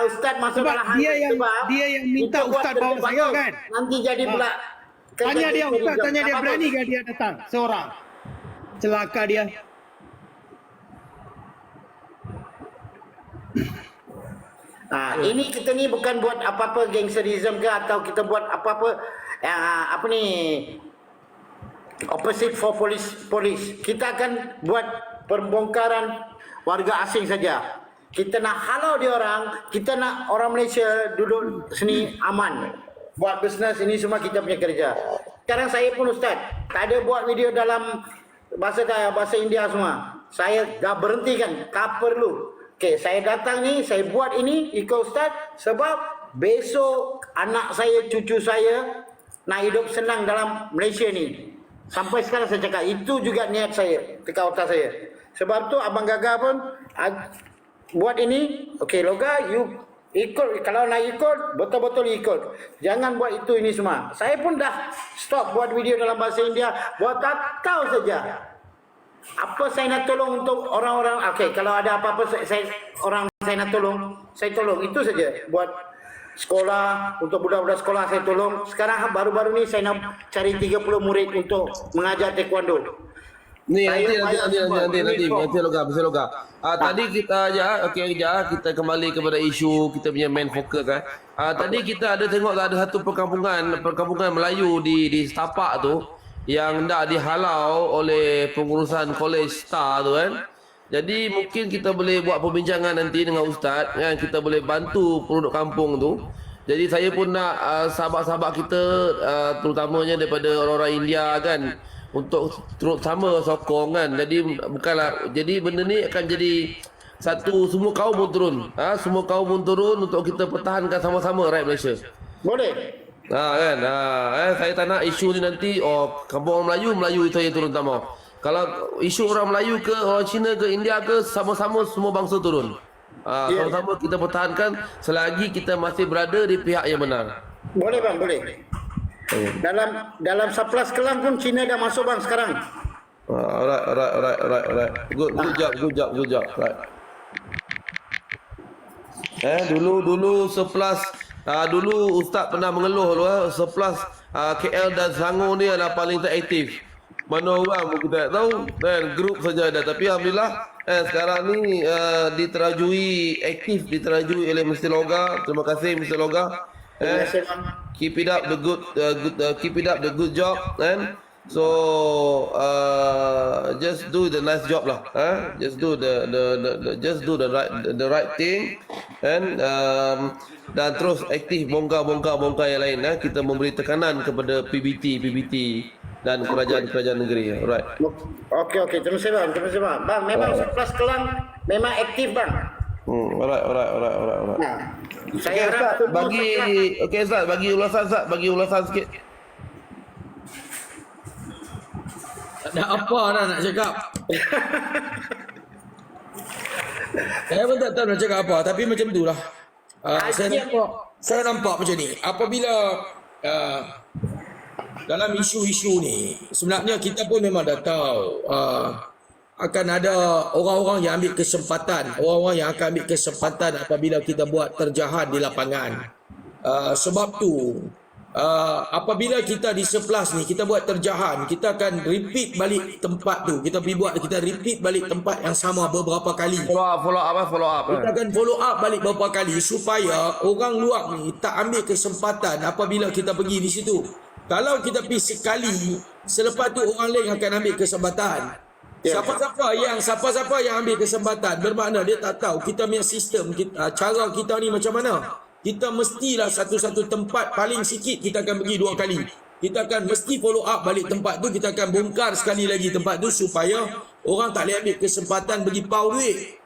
ustaz masuk sebab dalam hal dia ni, yang sebab dia yang minta kita buat ustaz bawa benda saya bagus. kan. Nanti jadi pula Tanya dia ustaz, tanya dia Tak berani bagus. ke dia datang seorang. Celaka dia. Ini kita ni bukan buat apa-apa gangsterism ke atau kita buat apa-apa apa ni opposite for police. Kita akan buat pembongkaran warga asing saja. Kita nak halau dia orang, kita nak orang Malaysia duduk sini aman. Buat bisnes ini semua kita punya kerja. Sekarang saya pun ustaz, tak ada buat video dalam bahasa India semua. Saya dah berhentikan, tak perlu. Okey, saya datang ni, saya buat ini ikut ustaz sebab besok anak saya, cucu saya nak hidup senang dalam Malaysia ni. Sampai sekarang saya cakap itu juga niat saya, teka otak saya. Sebab tu Abang Gaga pun buat ini, okey Loga, you ikut, kalau nak ikut, betul-betul ikut. Jangan buat itu ini semua. Saya pun dah stop buat video dalam bahasa India, buat tahu saja. Apa saya nak tolong untuk orang-orang, okey, kalau ada apa-apa saya nak tolong, saya tolong. Itu saja. Buat sekolah, untuk budak-budak sekolah saya tolong. Sekarang baru-baru ni saya nak cari 30 murid untuk mengajar taekwondo. Ni Saya nanti Loga. Tadi kita kita kembali kepada isu kita punya main fokus kan. Tadi kita ada tengok ada satu perkampungan Melayu di Setapak tu yang dah dihalau oleh pengurusan College Star tu kan. Jadi mungkin kita boleh buat perbincangan nanti dengan Ustaz kan, kita boleh bantu penduduk kampung tu. Jadi saya pun nak sahabat-sahabat kita terutamanya daripada orang-orang India kan untuk terus sama sokong kan. Jadi bukanlah, jadi benda ni akan jadi satu, semua kaum pun turun. Semua kaum pun turun untuk kita pertahankan sama-sama rakyat Malaysia. Boleh. Kan. Saya tak nak isu ni nanti kampung orang Melayu saya turun tak mau. Kalau isu orang Melayu ke orang Cina ke India ke, sama-sama semua bangsa turun. Sama-sama kita pertahankan selagi kita masih berada di pihak yang benar. Boleh bang, boleh. Dalam Saplas Kelang pun Cina dah masuk bang sekarang. Alright. Good job. Right. Dulu Saplas, dulu Ustaz pernah mengeluh Saplas KL dan Selangor ni adalah paling tak aktif. Mana orang pun kita tak tahu, dan grup saja ada. Tapi alhamdulillah sekarang ni aktif diterajui oleh Mr. Loga. Terima kasih Mr. Loga. Keep it up the good job, and so just do the nice job lah. Just do the right thing, and dan terus aktif bongkar yang lain. Kita memberi tekanan kepada PBT dan kerajaan negeri. Alright. Okey, terima kasih bang. Bang, memang Saplas Kelang memang aktif bang. Alright. Saya harap Ustaz, bagi ulasan sikit. Tak ada apa dah nak cakap. Saya pun tak tahu nak cakap apa, tapi macam itulah. Saya nampak macam ni. Apabila dalam isu-isu ni, sebenarnya kita pun memang dah tahu akan ada orang-orang yang ambil kesempatan, orang-orang yang akan ambil kesempatan apabila kita buat terjahan di lapangan. Sebab tu apabila kita di Saplas ni kita buat terjahan, kita akan repeat balik tempat tu. Kita repeat balik tempat yang sama beberapa kali. Follow up. Kita akan follow up balik beberapa kali supaya orang luar ni tak ambil kesempatan apabila kita pergi di situ. Kalau kita pergi sekali, selepas tu orang lain akan ambil kesempatan. Siapa-siapa yang ambil kesempatan, bermakna dia tak tahu kita punya sistem, cara kita ni macam mana. Kita mestilah satu-satu tempat paling sikit kita akan pergi 2 kali. Kita akan mesti follow up balik tempat tu, kita akan bongkar sekali lagi tempat tu supaya orang tak boleh ambil kesempatan bagi pau duit.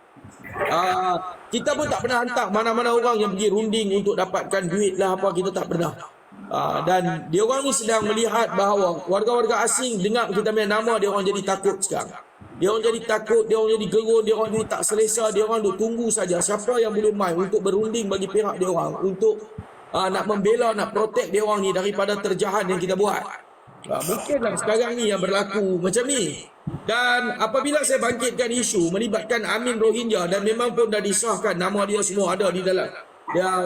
Kita pun tak pernah hantar mana-mana orang yang pergi runding untuk dapatkan duit lah apa, kita tak pernah. Dan dia orang ni sedang melihat bahawa warga-warga asing dengar kita punya nama, dia orang jadi takut sekarang. Dia orang jadi takut, dia orang jadi gerun, dia orang jadi tak selesa, dia orang duk tunggu saja siapa yang boleh main untuk berunding bagi pihak dia orang untuk nak membela, nak protect dia orang ni daripada terjahan yang kita buat. Mungkinlah sekarang ni yang berlaku macam ni. Dan apabila saya bangkitkan isu melibatkan Amin Rohingya, dan memang pun dah disahkan nama dia semua ada di dalam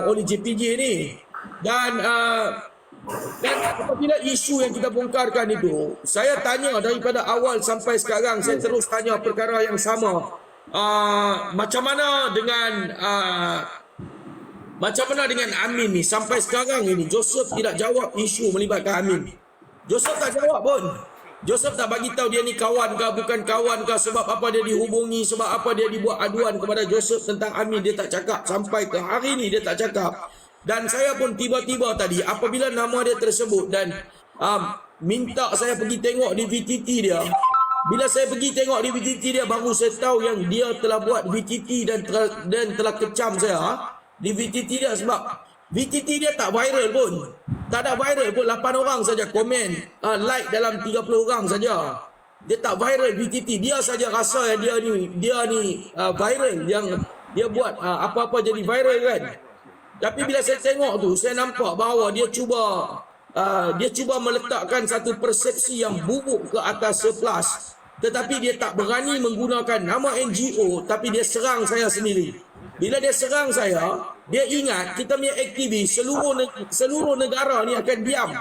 oleh JPJ ni. Dan apabila isu yang kita bongkarkan itu, saya tanya daripada awal sampai sekarang, saya terus tanya perkara yang sama. Macam mana dengan Amin ni sampai sekarang ini? Joseph tidak jawab isu melibatkan Amin. Joseph tak jawab pun. Joseph tak bagi tahu dia ni kawan ke bukan kawan ke, sebab apa dia dihubungi, sebab apa dia dibuat aduan kepada Joseph tentang Amin, dia tak cakap. Sampai ke hari ni dia tak cakap. Dan saya pun tiba-tiba tadi apabila nama dia tersebut dan minta saya pergi tengok di VTT dia. Bila saya pergi tengok di VTT dia, baru saya tahu yang dia telah buat VTT dan telah kecam saya di VTT dia. Sebab VTT dia tak viral pun. Tak ada viral pun, 8 orang saja komen, like dalam 30 orang saja. Dia tak viral VTT, dia saja rasa yang dia ni viral, yang dia buat apa-apa jadi viral kan. Tapi bila saya tengok tu, saya nampak bahawa dia cuba meletakkan satu persepsi yang buruk ke atas surplus. Tetapi dia tak berani menggunakan nama NGO, tapi dia serang saya sendiri. Bila dia serang saya, dia ingat kita punya aktivis seluruh negara ni akan diam.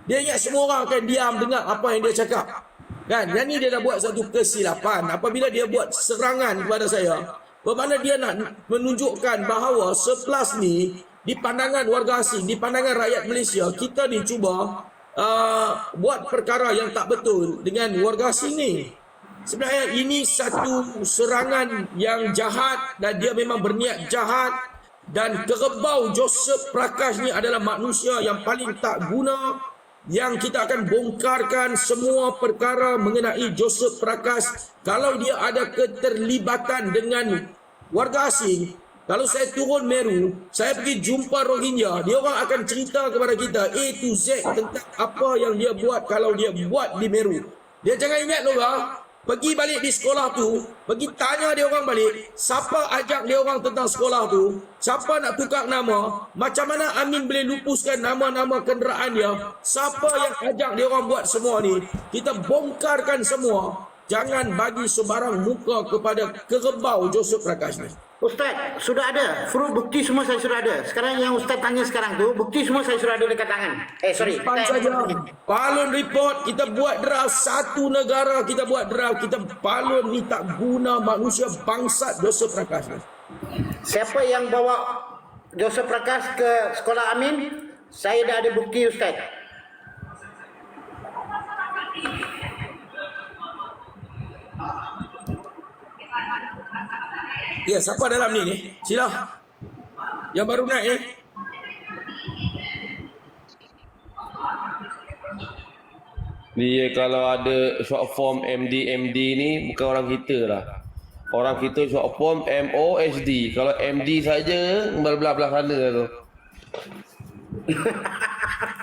Dia ingat semua orang akan diam dengar apa yang dia cakap. Kan? Yang ni dia dah buat satu kesilapan. Apabila dia buat serangan kepada saya, bermakna dia nak menunjukkan bahawa surplus ni di pandangan warga asing, di pandangan rakyat Malaysia, kita ni cuba buat perkara yang tak betul dengan warga asing ni. Sebenarnya ini satu serangan yang jahat dan dia memang berniat jahat, dan kerbau Joseph Prakash ni adalah manusia yang paling tak guna, yang kita akan bongkarkan semua perkara mengenai Joseph Prakash. Kalau dia ada keterlibatan dengan warga asing, kalau saya turun Meru, saya pergi jumpa Rohingya, dia orang akan cerita kepada kita A to Z tentang apa yang dia buat kalau dia buat di Meru. Dia jangan ingat Lora, pergi balik di sekolah tu, pergi tanya dia orang balik, siapa ajak dia orang tentang sekolah tu, siapa nak tukar nama, macam mana Amin boleh lupuskan nama-nama kenderaan dia, siapa yang ajak dia orang buat semua ni. Kita bongkarkan semua. Jangan bagi sebarang muka kepada kerbau Joseph Prakash ni. Ustaz, sudah ada. Proof bukti semua saya sudah ada. Sekarang yang Ustaz tanya sekarang tu, bukti semua saya sudah ada dekat tangan. Sorry. Depan saja. Balon report, kita buat draft. Satu negara kita buat draft. Kita balon ni tak guna, manusia bangsat Joseph Prakash. Siapa yang bawa Joseph Prakash ke sekolah Amin? Saya dah ada bukti Ustaz. Ya, siapa dalam ni? Sila. Yang baru naik ni. Dia kalau ada short form MD ni bukan orang kita lah. Orang kita short form MOHD. Kalau MD saja belah-belah sana tu.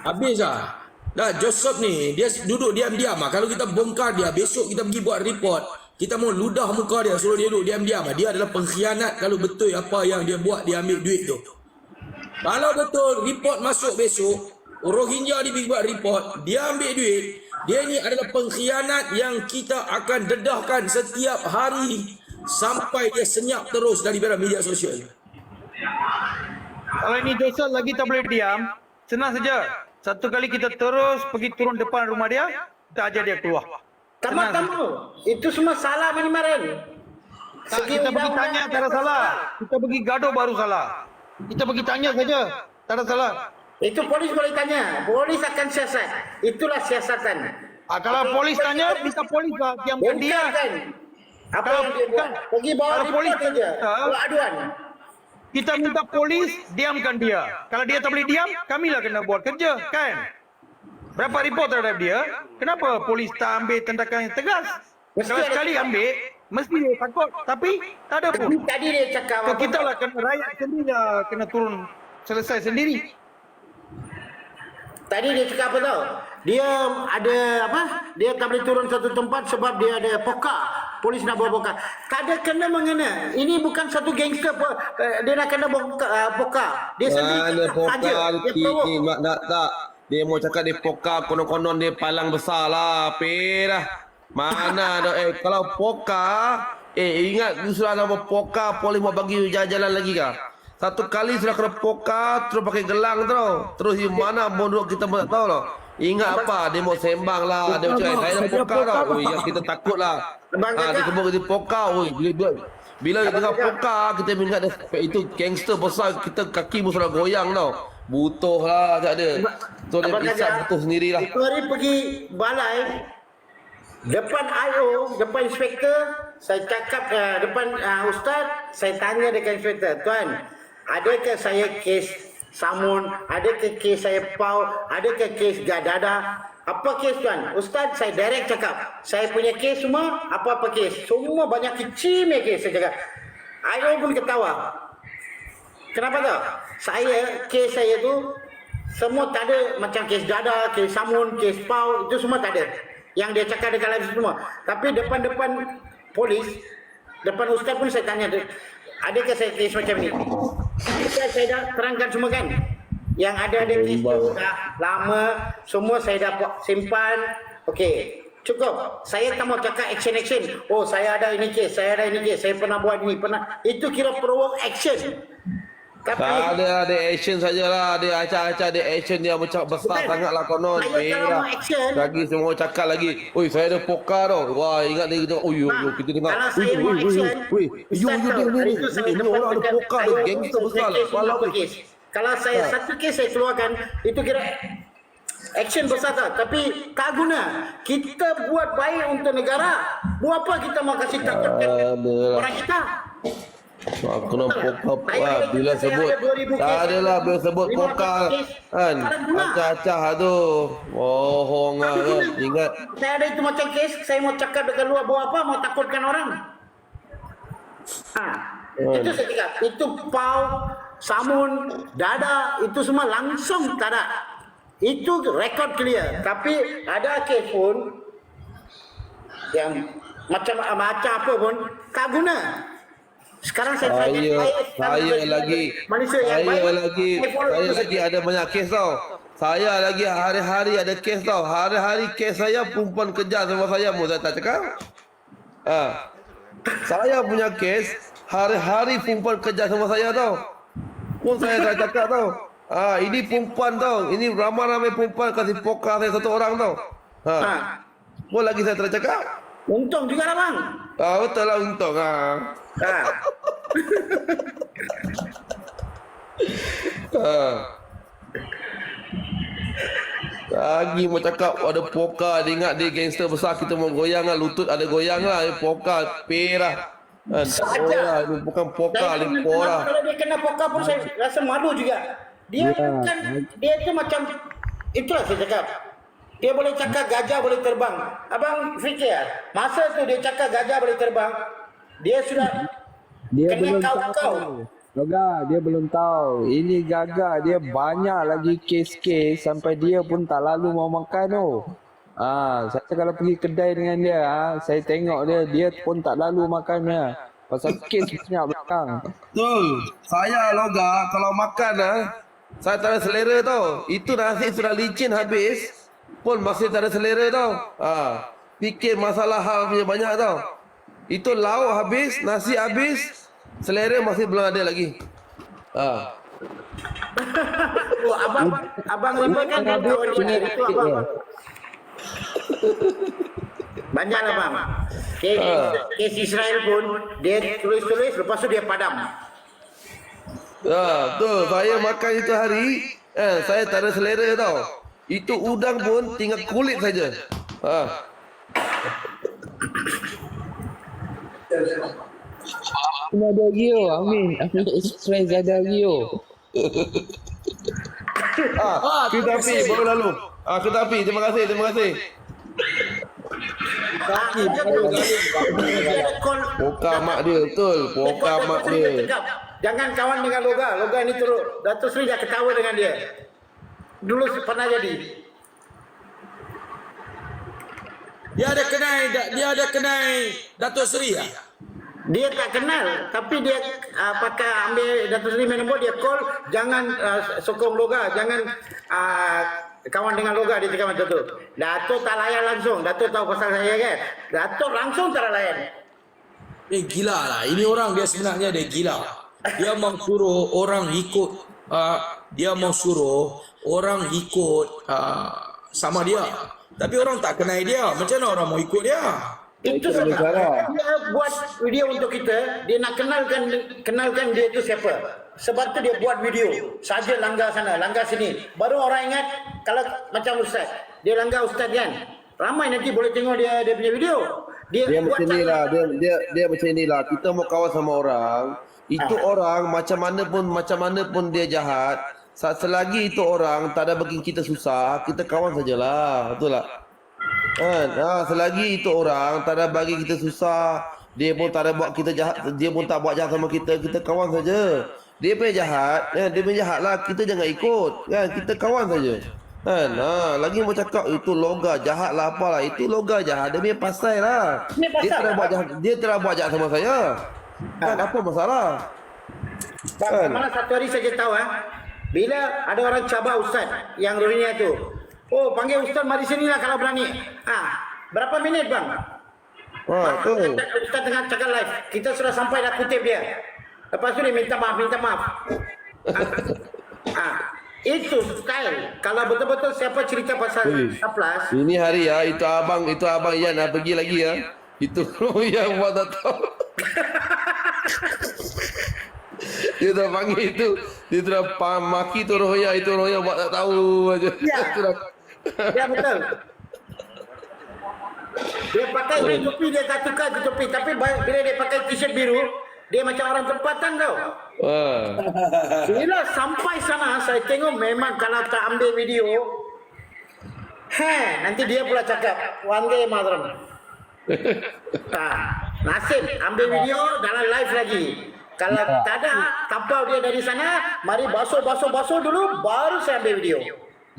Habis lah. Dah Joseph ni, dia duduk diam-diam lah. Kalau kita bongkar dia, besok kita pergi buat report, kita mau ludah muka dia, suruh dia duduk diam-diam lah. Dia adalah pengkhianat kalau betul apa yang dia buat, dia ambil duit tu. Kalau betul report masuk besok, Rohingya dia pergi buat report, dia ambil duit, dia ni adalah pengkhianat yang kita akan dedahkan setiap hari sampai dia senyap terus daripada media sosial. Kalau ini Joseph lagi tak boleh diam, senang saja. Satu kali kita terus pergi turun depan rumah dia, kita ajar dia keluar. Tamu. Itu semua salah minimaran. Tak, kita pergi tanya tak ada salah. Kita pergi gaduh baru salah. Kita pergi tanya saja, tak ada salah. Itu polis boleh tanya. Polis akan siasat. Itulah siasatan. Kalau polis tanya, kita polis lah diamkan dia. Bongkarkan apa Kalau yang dia buat. Pergi bawa kalau polis report saja. Buat aduan. Kita minta polis diamkan dia. Kalau dia tak boleh diam, kamilah kena buat kerja, kan? Berapa report terhadap dia? Kenapa polis tak ambil tindakan yang tegas? Kalau sekali ambil, mesti dia takut. Tapi tak ada pun. Tadi dia cakap So, kita lah kena rakyat sendiri lah kena turun selesai sendiri. Tadi dia cakap apa tau? Dia ada apa? Dia tak boleh turun satu tempat sebab dia ada poka. Polis nak bawa poka. Tak ada kena mengena. Ini bukan satu gangster. Dia nak kena poka. Dia sendiri Mana cakap poka saja. Dia provoke. ni tak. Dia mau cakap dia poka, konon-konon dia palang besar lah. Dah. Mana ada kalau poka, ingat you sudah nama poka, polis mau bagi jalan lagi kah? Satu kali sudah kena poka, terus pakai gelang tau. Terus di mana bodoh kita pun tak tahu lah. Ingat apa? Dia mau sembang lah. Dia cakap, saya dah poka tau. Ui, yang kita takut lah. Dia sebut dia poka. Ui, bila dia dengar poka, kita ingat itu gangster besar. Kita kaki pun sudah goyang tau. Butuh lah, tak ada. So dia isap butuh sendirilah. Itu hari pergi balai, depan IO, depan inspektor, saya cakap depan ustaz, saya tanya dekat inspektor, tuan, adakah saya kes samun, adakah kes saya pau, adakah kes gadada? Apa kes tuan? Ustaz, saya direct cakap, saya punya kes semua, apa-apa kes? Semua banyak kecil kes, saya cakap. IO pun ketawa. Kenapa tau? Kes saya tu semua tak ada macam kes Dada, kes Samun, kes Pau, itu semua tak ada. Yang dia cakap dekat live semua. Tapi depan-depan polis, depan ustaz pun saya tanya, adakah saya kes macam ni? Saya dah terangkan semua kan. Yang ada kes tu dah lama, semua saya dah simpan. Okey, cukup. Saya tak mau cakap action. Oh, saya ada ini kes, saya pernah buat ini, pernah. Itu kira provoke action. Tapi Tak ada action sajalah. Dia acak-acak dia action dia macam besar Bukan. sangatlah konon. Saya kalau mau action. Lagi semua cakap lagi. Oi, saya ada poka tau. Wah, ingat dia kita. Oh, yo, kita dengar. Kalau saya mau action, Yo, hari itu saya ni dapat orang ada dekat- poka dia. saya Gangster untuk besar lah. action Walau berapa kes. Kalau saya satu kes saya keluarkan, itu kira action besar tak. Tapi tak guna. Kita buat baik untuk negara. Buat apa kita mau kasih takutkan Adalah. orang kita? Aku nak poka Saya bila saya sebut. ada 2000 kes. Tak adalah bila sebut 500 poka kes. kan. Tak ada guna. Acak-acak tu. Bohong lah kan. Ingat. Saya ada itu macam kes, saya mau cakap dekat luar buat apa? Mau takutkan orang. Itu saya cakap. Itu Pau, Samun, Dada, itu semua langsung tak ada. Itu rekod clear. Tapi ada kes pun yang macam apa pun tak guna. Sekarang saya Saya lagi manusia yang baik. saya lagi ada banyak kes tau. Saya lagi hari-hari ada kes tau. Hari-hari kes saya perempuan kejar sama saya. Mau saya tak cakap? Saya punya kes hari-hari perempuan kejar sama saya tau. Pun saya tak cakap tau. Ini perempuan tau. Ini ramai-ramai perempuan kasih poka saya satu orang tau. Pun lagi saya tak cakap. Untung juga lah bang. Betul lah untung Lagi mau cakap ada poka, dia ingat dia gangster besar, kita mau goyang lah, lutut ada goyang lah, poka, perah. Saja. Ini bukan poka, Dan ini pora. kalau dia kena poka pun saya rasa malu juga. Dia bukan, dia tu macam, itulah saya cakap. Dia boleh cakap gajah boleh terbang. Abang fikir, masa tu dia cakap gajah boleh terbang, dia sudah Dia kena belum kau-kau. tahu. Loga, dia belum tahu. Ini Gaga, dia banyak lagi kes-kes sampai dia pun tak lalu mau makan tu. Saya kalau pergi kedai dengan dia, saya tengok dia pun tak lalu makannya. Pasal kes banyak belakang. Betul. Saya Loga kalau makan saya tak ada selera tau. Itu nasi sudah licin habis pun masih tak ada selera tau. Fikir masalah hal punya banyak tau. Itu lauk habis, nasi habis, selera masih belum ada lagi. Oh, abang lima kan dia tahu dia itu abang. Banyaklah bang. Kes Israel pun dia tulis-tulis lepas tu dia padam. Betul. Saya makan itu hari, saya tak ada selera tau. Itu udang pun tinggal kulit saja. Ini ada Rio, Amin Express ada Rio. Kereta api baru lalu. Kereta api, terima kasih. Poka mak dia, betul. Poka mak dia. Jangan kawan dengan Loga. Loga ni teruk. Datuk Seri dah ketawa dengan dia. Dulu pernah jadi. Dia ada kenai Datuk Seri ya? Dia tak kenal, tapi dia pakai ambil Datuk Seri main nombor, dia call, jangan sokong Loga, jangan kawan dengan Loga, dia cakap macam tu. Datuk tak layan langsung, Datuk tahu pasal saya kan. Datuk langsung tak layan. Gila lah. Ini orang dia sebenarnya dia gila. Dia mau suruh orang ikut sama dia. Tapi orang tak kenal dia. Macam mana orang mau ikut dia? Itu sebab dia buat video untuk kita, dia nak kenalkan dia itu siapa. Sebab tu dia buat video. Saja langgar sana, langgar sini. Baru orang ingat kalau macam ustaz. Dia langgar ustaz kan. Ramai nanti boleh tengok dia punya video. Dia macam inilah, dia macam inilah. Kita mau kawan sama orang, itu orang macam mana pun dia jahat. Selagi itu orang tak ada bagi kita susah, kita kawan sajalah. Betul tak? Selagi itu orang tak ada bagi kita susah, dia pun tak ada buat kita jahat, dia pun tak buat jahat sama kita, kita kawan saja. Dia punya jahat, dia punya jahat lah. Kita jangan ikut, kan? Kita kawan saja. Kan? Lagi mau cakap itu loga jahat lah apalah. Itu loga jahat. Dia punya pasal lah. Dia telah buat jahat. Dia telah buat jahat sama saya. Kan apa masalah? Bang, malah satu hari saja tahu bila ada orang cabar ustaz yang Rohingya tu. Oh, panggil ustaz mari sini lah kalau berani. Berapa minit bang? Tu. Ustaz tengah cakap live. Kita sudah sampai dah kutip dia. Lepas tu dia minta maaf. Itu style. Kalau betul-betul siapa cerita pasal Saplas, Ini hari ya, itu abang Ian pergi lagi ya. Itu yang buat tak tahu. Dia dah panggil itu, dia dah maki tu Rohingya, itu Rohingya buat tak tahu aja. Ya betul. Dia pakai topi, dia tak tukar topi. Tapi bila dia pakai t-shirt biru, dia macam orang tempatan tau. Bila sampai sana, saya tengok memang kalau tak ambil video, nanti dia pula cakap, Wande Madram. Nasib, ambil video dalam live lagi. Kalau tak ada, tampau dia dari sana, mari basuh dulu, baru saya ambil video.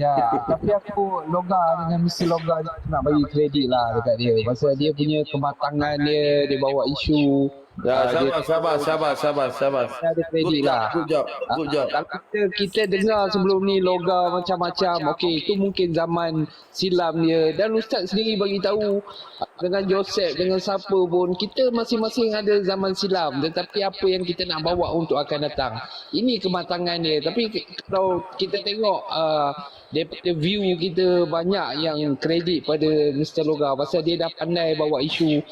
Ya, tapi aku Loga dengan Mr. Loga ni nak bagi kredit lah dekat dia. Pasal dia punya kematangan dia bawa isu. Ya, sabar. Dia ada kredit lah. Good job. Kalau kita dengar sebelum ni Loga macam-macam, okey, itu mungkin zaman silam dia. Dan Ustaz sendiri bagi tahu dengan Joseph, dengan siapa pun, kita masing-masing ada zaman silam. Tetapi apa yang kita nak bawa untuk akan datang. Ini kematangan dia. Tapi kalau kita tengok daripada view kita banyak yang kredit pada Mr. Loga pasal dia dah pandai bawa isu.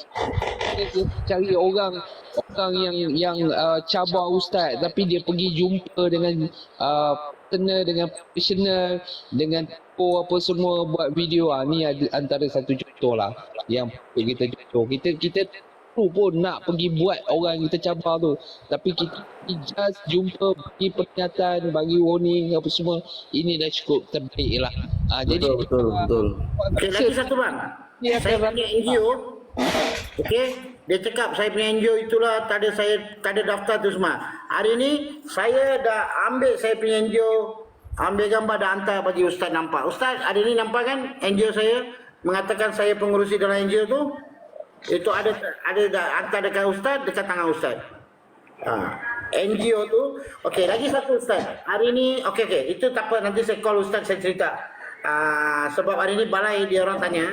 Dia cari orang yang cabar ustaz tapi dia pergi jumpa dengan partner, dengan profesional, dengan apa semua buat video. Ni antara satu contoh lah yang kita contoh. Kita tu pun nak pergi buat orang kita cabar tu, tapi kita just jumpa, bagi peringatan, bagi warning apa semua, ini dah cukup terbaik lah. Jadi Betul. Okay, lagi satu bang. Saya punya NGO. Okey, dia cakap saya punya NGO itulah tak ada daftar tu semua. Hari ni saya dah ambil saya punya NGO, ambil gambar dah hantar bagi ustaz nampak. Ustaz, hari ni nampak kan NGO saya mengatakan saya pengurusi dalam NGO tu. Itu ada hantar dekat ustaz, dekat tangan ustaz. NGO tu. Okey, lagi satu ustaz. Hari ni okey, itu tak apa, nanti saya call ustaz, saya cerita. Sebab hari ni balai dia orang tanya.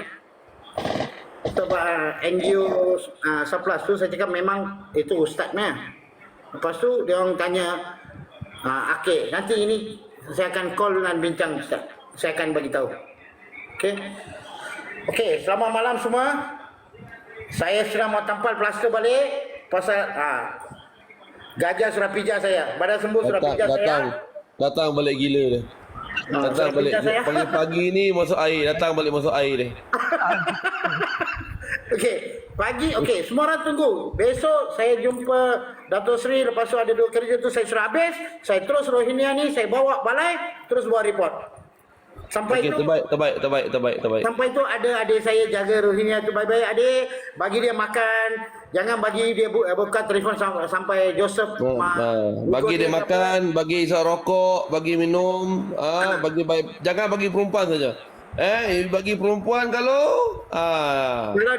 Sebab NGO Saplas tu saya cakap memang itu ustaznya. Lepas tu dia orang tanya, okey, nanti ini saya akan call dan bincang ustaz. Saya akan bagi tahu. Okey, selamat malam semua. Saya sudah mau tampal plaster balik pasal gajah sudah pijak saya. Badan sembuh sudah pijak saya. Datang balik gila dia. Datang balik pagi ni masuk air, datang balik masuk air dia. Okey, pagi semua orang tunggu. Besok saya jumpa Dato' Sri, lepas tu ada dua kerja tu saya sudah habis. Saya terus Rohingya ni saya bawa balai, terus buat report. Sampai itu Terbaik. Sampai itu ada adik saya jaga Rohingya tu baik-baik adik, bagi dia makan, jangan bagi dia buka telefon sampai Joseph bagi dia makan, bagi isap rokok, bagi minum, jangan bagi perempuan saja. Bagi perempuan kalau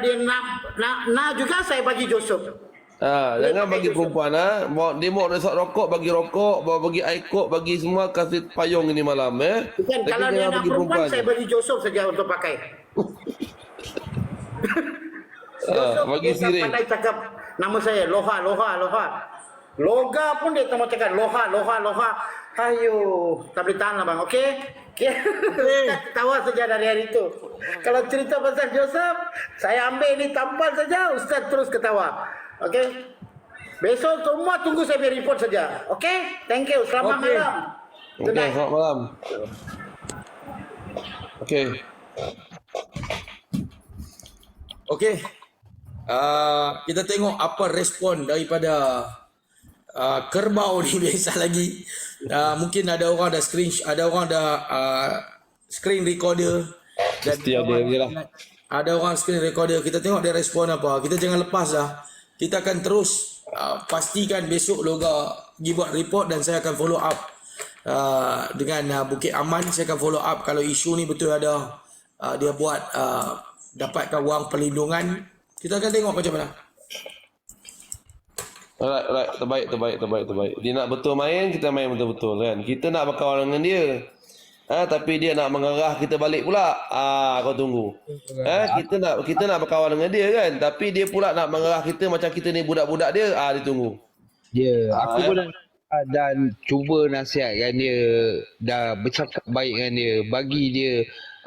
dia nak juga saya bagi Joseph. jangan bagi perempuan dia mau isap rokok, bagi rokok, bagi air kok, bagi semua, kasih payung ini malam Bukan, tapi kalau dia nak perempuan saya bagi Joseph saja untuk pakai. bagi dia sirih. pandai cakap nama saya Loha. Loga pun dia tak mau cakap Loha. Ayo, tak boleh tahan lah bang. Okey. Tawa saja dari hari itu. Kalau cerita pasal Joseph, saya ambil ini tampal saja, ustaz terus ketawa. Okey. Besok semua tunggu saya punya report saja. Okey? Thank you. Selamat malam. Good night. Selamat malam. Okey. Kita tengok apa respon daripada kerbau ni biasa lagi. Mungkin ada orang ada screen recorder dan Mesti ada je lah. ada orang screen recorder. Kita tengok dia respon apa. Kita jangan lepas dah. Kita akan terus pastikan besok Loga pergi buat report dan saya akan follow up dengan Bukit Aman. Saya akan follow up kalau isu ni betul ada dia buat dapatkan wang perlindungan. Kita akan tengok macam mana. Alright, terbaik. Dia nak betul main, kita main betul-betul kan. Kita nak berkawan dengan dia. Tapi dia nak mengarah kita balik pula. Kau tunggu. Kita nak berkawan dengan dia kan. Tapi dia pula nak mengarah kita macam kita ni budak-budak dia. Dia tunggu. Ya, aku pun dan cuba nasihatkan dia, dah bercakap baik dengan dia, bagi dia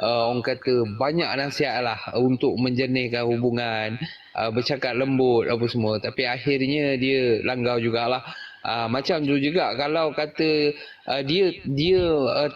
orang kata banyak nasihat lah untuk menjernihkan hubungan, bercakap lembut apa semua, tapi akhirnya dia langgar jugalah. Macam tu juga kalau kata dia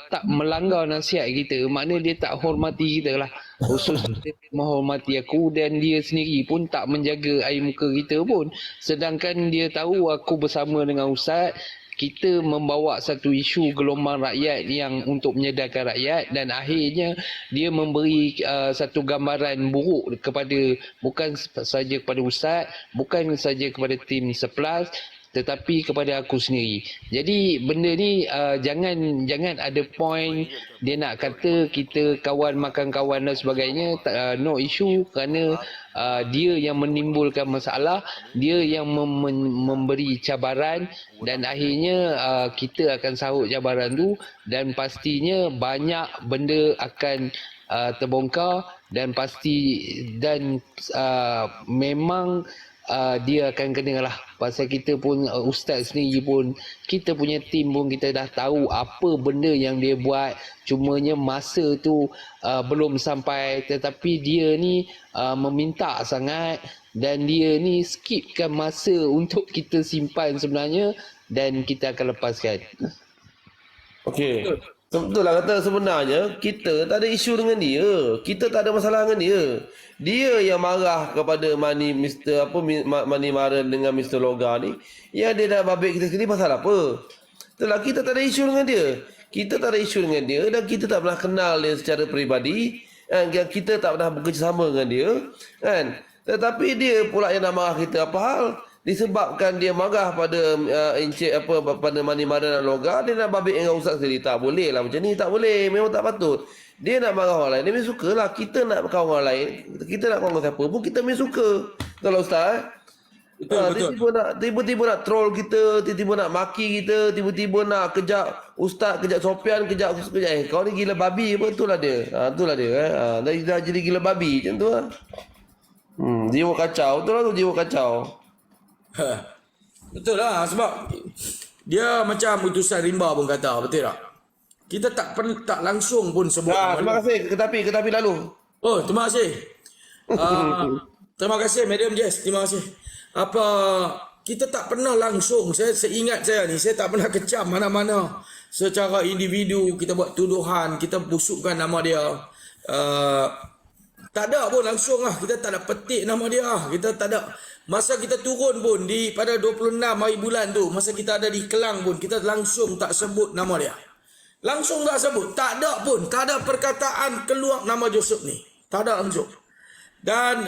tak melanggar nasihat kita, makna dia tak hormati kita lah. Khusus dia menghormati aku, dan dia sendiri pun tak menjaga air muka kita pun. Sedangkan dia tahu aku bersama dengan Ustaz, kita membawa satu isu gelombang rakyat yang untuk menyedarkan rakyat, dan akhirnya dia memberi satu gambaran buruk kepada, bukan saja kepada Ustaz, bukan saja kepada tim 11, tetapi kepada aku sendiri. Jadi benda ni jangan ada point dia nak kata kita kawan makan kawan dan sebagainya. No issue, kerana dia yang menimbulkan masalah, dia yang memberi cabaran, dan akhirnya kita akan sahut cabaran tu, dan pastinya banyak benda akan terbongkar, dan memang dia akan kena lah. Pasal kita pun Ustaz sendiri pun, kita punya tim pun, kita dah tahu apa benda yang dia buat, cumanya masa tu belum sampai. Tetapi dia ni meminta sangat, dan dia ni skipkan masa untuk kita simpan sebenarnya, dan kita akan lepaskan. Okey. Betul lah kata, sebenarnya kita tak ada isu dengan dia. Kita tak ada masalah dengan dia. Dia yang marah kepada Mani Maran dengan Mr. Loga ni. Yang dia dah babik kita sekali pasal apa? Itulah, kita tak ada isu dengan dia. Kita tak ada isu dengan dia, dan kita tak pernah kenal dia secara peribadi. Kita tak pernah bekerjasama dengan dia. Kan? Tetapi dia pula yang nak marah kita apa hal? Disebabkan dia marah pada pada Mani Maran dan Loga, dia nak babik dengan Ustaz sendiri. Tak boleh lah macam ni, tak boleh, memang tak patut. Dia nak marah orang lain, dia memang suka lah. Kita nak kawan orang lain, kita nak kawan siapa pun, kita memang suka. Betul lah Ustaz? Betul. Tiba-tiba nak troll kita, tiba-tiba nak maki kita, tiba-tiba nak kejap Ustaz, kejap Sofian, kejap kau ni gila babi apa? Itulah dia. Itulah dia. Dah jadi gila babi macam tu lah. Jiwa kacau, betul lah tu, jiwa kacau. Betul lah, sebab dia macam utusan rimba pun kata, betul tak? Kita tak langsung pun sebut. Terima kasih, ketapi lalu. Oh, terima kasih. Terima kasih Madam Jess, terima kasih. Kita tak pernah langsung, saya seingat saya ni, saya tak pernah kecam mana-mana secara individu. Kita buat tuduhan, kita busukkan nama dia. Tak ada pun langsung lah, kita tak ada petik nama dia. Kita tak ada. Masa kita turun pun pada 26 hari bulan tu, masa kita ada di Kelang pun, kita langsung tak sebut nama dia. Langsung tak sebut. Tak ada pun. Tak ada perkataan keluar nama Joseph ni. Tak ada langsung. Dan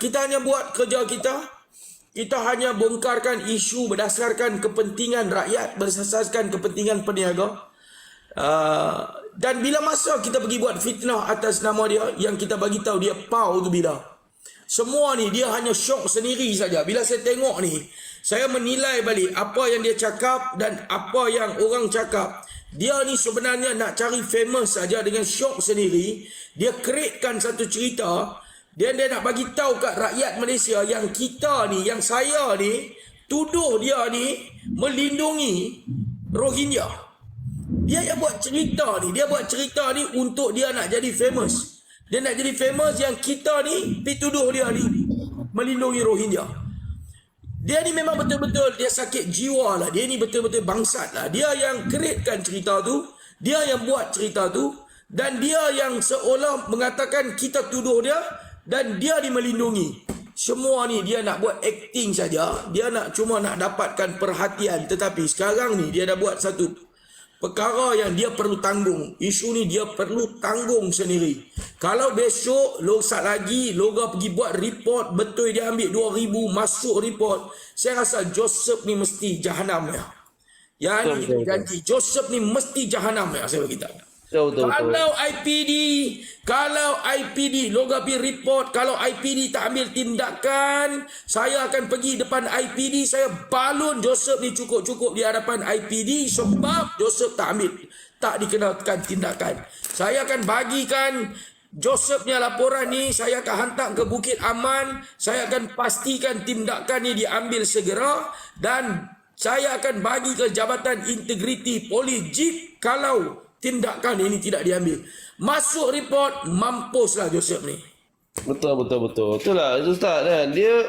kita hanya buat kerja kita. Kita hanya bongkarkan isu berdasarkan kepentingan rakyat, berdasarkan kepentingan peniaga. Dan bila masa kita pergi buat fitnah atas nama dia, yang kita bagi tahu dia pau tu bila. Semua ni dia hanya syok sendiri saja. Bila saya tengok ni, saya menilai balik apa yang dia cakap dan apa yang orang cakap. Dia ni sebenarnya nak cari famous saja dengan syok sendiri. Dia createkan satu cerita. Dia nak bagi tahu kat rakyat Malaysia yang kita ni, yang saya ni, tuduh dia ni melindungi Rohingya. Dia yang buat cerita ni. Dia buat cerita ni untuk dia nak jadi famous. Dia nak jadi famous yang kita ni tuduh dia ni melindungi Rohingya. Dia ni memang betul-betul dia sakit jiwa lah. Dia ni betul-betul bangsat lah. Dia yang createkan cerita tu. Dia yang buat cerita tu. Dan dia yang seolah mengatakan kita tuduh dia. Dan dia ni melindungi. Semua ni dia nak buat acting saja. Dia cuma nak dapatkan perhatian. Tetapi sekarang ni dia dah buat satu perkara yang dia perlu tanggung. Isu ni dia perlu tanggung sendiri. Kalau besok sat lagi Loga pergi buat report, betul dia ambil 2,000 masuk report, saya rasa Joseph ni mesti jahanam ya. Yang ni kita janji, Joseph ni mesti jahanam ya, saya beritahu. Betul. Kalau IPD Loga pergi report, kalau IPD tak ambil tindakan, saya akan pergi depan IPD, saya balun Joseph ni cukup-cukup di hadapan IPD sebab Joseph tak dikenalkan tindakan. Saya akan bagikan Joseph punya laporan ni, saya akan hantar ke Bukit Aman, saya akan pastikan tindakan ni diambil segera dan saya akan bagi ke Jabatan Integriti Polis JIP kalau tindakan ini tidak diambil. Masuk report, mampuslah Joseph ni. Betul. Itulah Ustaz kan. Dia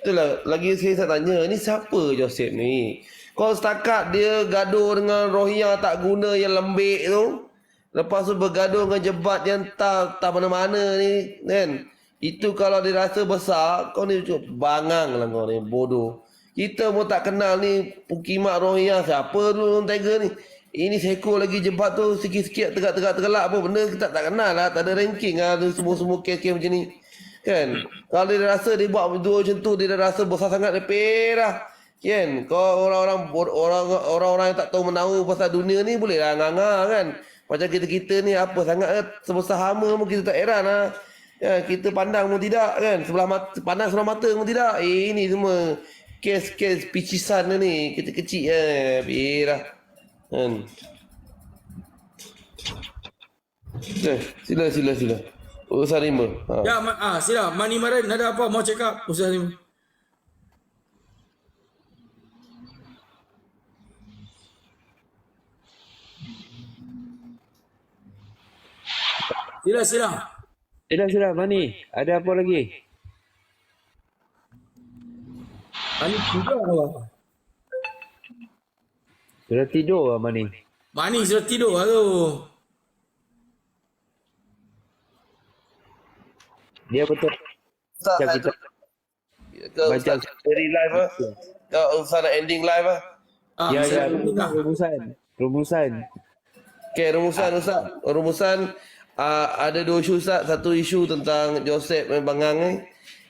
itulah lagi saya tanya, ni siapa Joseph ni? Kau setakat dia gaduh dengan Rohingya tak guna yang lembik tu, lepas tu bergaduh dengan jebat yang tak mana-mana ni kan. Itu kalau dia rasa besar, kau ni bangang lah kau ni, bodoh. Kita pun tak kenal ni Pukimak Rohingya siapa dulu orang Tiger ni. Ini seko lagi jebat tu sikit-sikit tegak-tegak apa benda kita tak kenal lah, tak ada ranking lah semua kes-kes macam ni. Kan? Kalau dia rasa dia buat dua macam tu, dia dah rasa besar sangat, dia perah. Kan? Kau orang-orang yang tak tahu menahu pasal dunia ni boleh lah nganga kan. Macam kita ni apa sangat sebesar hama pun kita tak heran lah. Ya, kita pandang pun tidak kan. Pandang sebelah mata pun tidak. Ini semua kes-kes picisan ni kecil-kecil perah. Kan. Sila. Urusan Rima. Ya, sila. Mani Maran ada apa mau cakap? Ustaz ni. Sila. Sila, Mani. Ada apa lagi? Mani tidur apa? Sudah tidur lah, Mani. Mani sudah tidur lah tu. Dia betul. Kita baca dari live ah. Kau usah nak ending live ah. ya rumusan. Okey, rumusan Ustaz. Rumusan ada dua isu Ustaz. Satu isu tentang Joseph Bangang ni.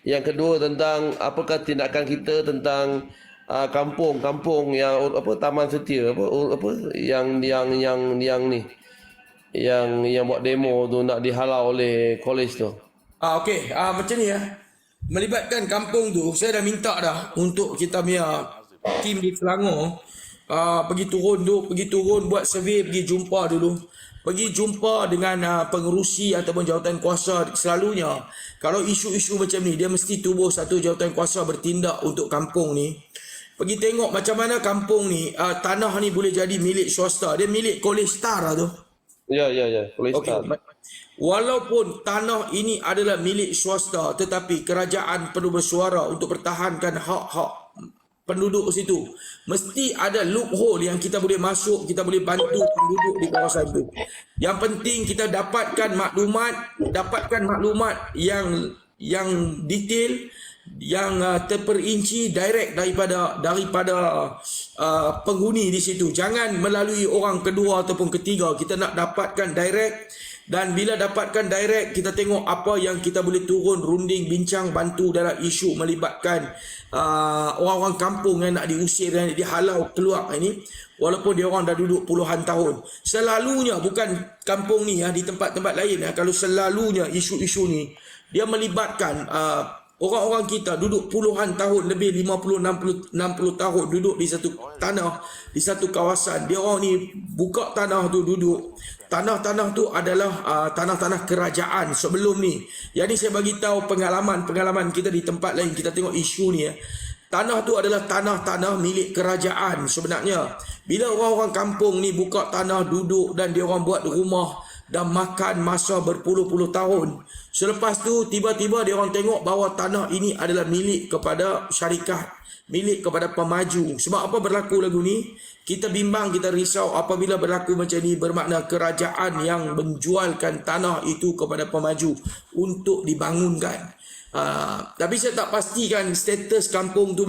Yang kedua tentang apakah tindakan kita tentang kampung yang Taman Setia yang buat demo tu nak dihalau oleh kolej tu. Okey, macam ni ya. Melibatkan kampung tu, saya dah minta dah untuk kita punya tim di Selangor pergi turun buat survey, pergi jumpa dulu. Pergi jumpa dengan pengerusi ataupun jawatan kuasa. Selalunya kalau isu-isu macam ni, dia mesti tubuh satu jawatan kuasa bertindak untuk kampung ni. Pergi tengok macam mana kampung ni, tanah ni boleh jadi milik swasta. Dia milik Kolej Star lah tu. Ya. Kolej Star. Walaupun tanah ini adalah milik swasta, tetapi kerajaan perlu bersuara untuk pertahankan hak-hak penduduk situ. Mesti ada loophole yang kita boleh masuk, kita boleh bantu penduduk di kawasan itu. Yang penting kita dapatkan maklumat yang detail, yang terperinci direct daripada penghuni di situ. Jangan melalui orang kedua ataupun ketiga. Kita nak dapatkan direct, dan bila dapatkan direct, kita tengok apa yang kita boleh turun, runding, bincang, bantu dalam isu melibatkan orang-orang kampung yang nak diusir dan dihalau keluar ini. Walaupun dia orang dah duduk puluhan tahun. Selalunya bukan kampung ni di tempat-tempat lain kalau selalunya isu-isu ni dia melibatkan orang-orang kita duduk puluhan tahun, lebih 50, 60 tahun duduk di satu tanah, di satu kawasan. Dia orang ni buka tanah tu duduk. Tanah-tanah tu adalah tanah-tanah kerajaan sebelum ni. Yang ni saya bagi tahu pengalaman kita di tempat lain. Kita tengok isu ni Tanah tu adalah tanah-tanah milik kerajaan sebenarnya. Bila orang-orang kampung ni buka tanah duduk dan dia orang buat rumah dan makan masa berpuluh-puluh tahun. Selepas tu tiba-tiba dia orang tengok bahawa tanah ini adalah milik kepada syarikat, milik kepada pemaju. Sebab apa berlaku lagu ni? Kita bimbang, kita risau apabila berlaku macam ni, bermakna kerajaan yang menjualkan tanah itu kepada pemaju untuk dibangunkan. Tapi saya tak pastikan status kampung tu